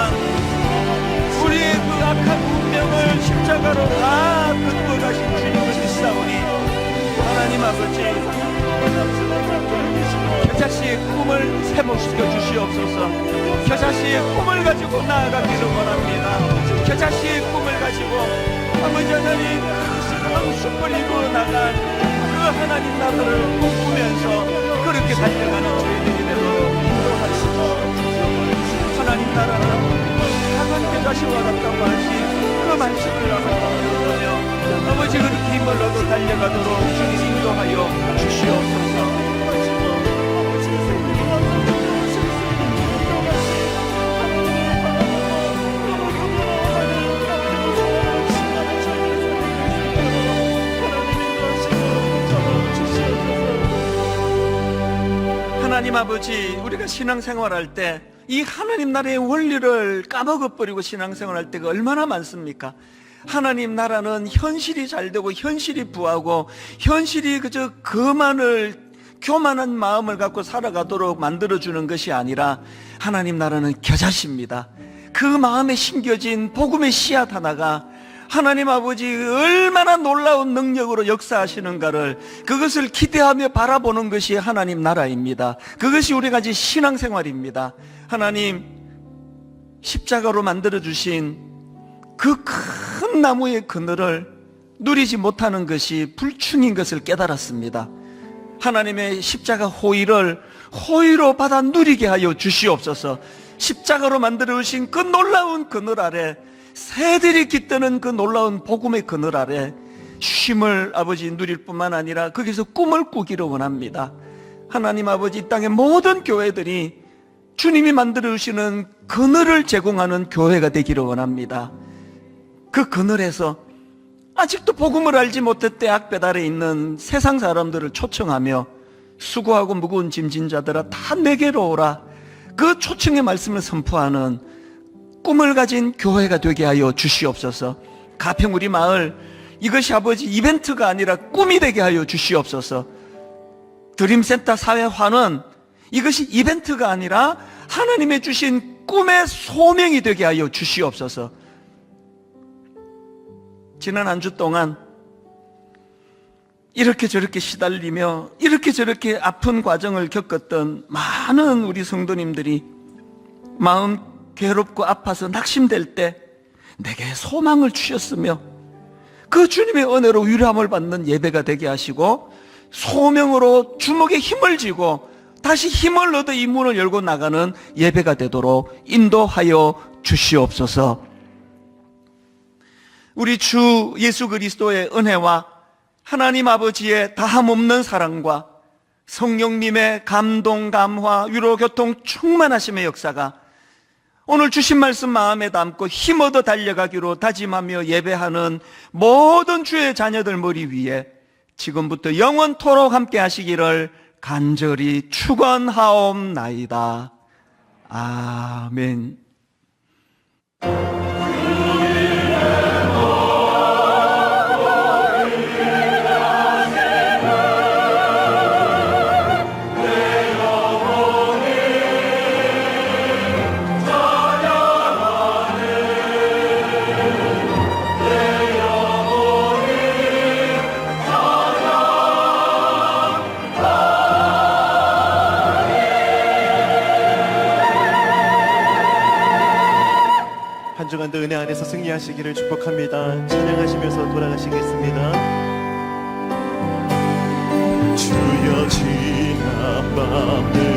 우리의 그 악한 운명을 십자가로 다 긋고 가신 주님을 믿사오니 하나님 아버지, 겨자씨의 꿈을 회복시켜 주시옵소서. 겨자씨의 꿈을 가지고 나아가기를 원합니다. 겨자씨의 꿈을 가지고 아버지 하나님 큰 숲을 이루어 나간 그 하나님 나라를 꿈꾸면서 그렇게 달려가는 저희들이 되도록 인도하시고, 하나님 나라는 하나님 아버지, 우리가 신앙생활할 때 이 하나님 나라의 원리를 까먹어버리고 신앙생활할 때가 얼마나 많습니까? 하나님 나라는 현실이 잘 되고 현실이 부하고 현실이 그저 교만한 마음을 갖고 살아가도록 만들어주는 것이 아니라 하나님 나라는 겨자씨입니다. 그 마음에 심겨진 복음의 씨앗 하나가 하나님 아버지 얼마나 놀라운 능력으로 역사하시는가를, 그것을 기대하며 바라보는 것이 하나님 나라입니다. 그것이 우리가 가진 신앙생활입니다. 하나님, 십자가로 만들어주신 그 큰 나무의 그늘을 누리지 못하는 것이 불충인 것을 깨달았습니다. 하나님의 십자가 호의로 받아 누리게 하여 주시옵소서. 십자가로 만들어주신 그 놀라운 그늘 아래, 새들이 깃드는 그 놀라운 복음의 그늘 아래 쉼을 아버지 누릴 뿐만 아니라 거기서 꿈을 꾸기를 원합니다. 하나님 아버지, 이 땅의 모든 교회들이 주님이 만들어주시는 그늘을 제공하는 교회가 되기를 원합니다. 그 그늘에서 아직도 복음을 알지 못했대 악볕 아래 있는 세상 사람들을 초청하며 수고하고 무거운 짐진 자들아 다 내게로 오라, 그 초청의 말씀을 선포하는 꿈을 가진 교회가 되게 하여 주시옵소서. 가평 우리 마을, 이것이 아버지 이벤트가 아니라 꿈이 되게 하여 주시옵소서. 드림센터 사회화는 이것이 이벤트가 아니라 하나님의 주신 꿈의 소명이 되게 하여 주시옵소서. 지난 한 주 동안 이렇게 저렇게 시달리며 이렇게 저렇게 아픈 과정을 겪었던 많은 우리 성도님들이 마음 괴롭고 아파서 낙심될 때 내게 소망을 주셨으며 그 주님의 은혜로 위로함을 받는 예배가 되게 하시고 소명으로 주먹에 힘을 쥐고 다시 힘을 얻어 이 문을 열고 나가는 예배가 되도록 인도하여 주시옵소서. 우리 주 예수 그리스도의 은혜와 하나님 아버지의 다함없는 사랑과 성령님의 감동, 감화, 위로, 교통 충만하심의 역사가 오늘 주신 말씀 마음에 담고 힘 얻어 달려가기로 다짐하며 예배하는 모든 주의 자녀들 머리 위에 지금부터 영원토록 함께 하시기를 간절히 축원하옵나이다. 아멘.
한 주간도 은혜 안에서 승리하시기를 축복합니다. 찬양하시면서 돌아가시겠습니다. 주여 지난 밤을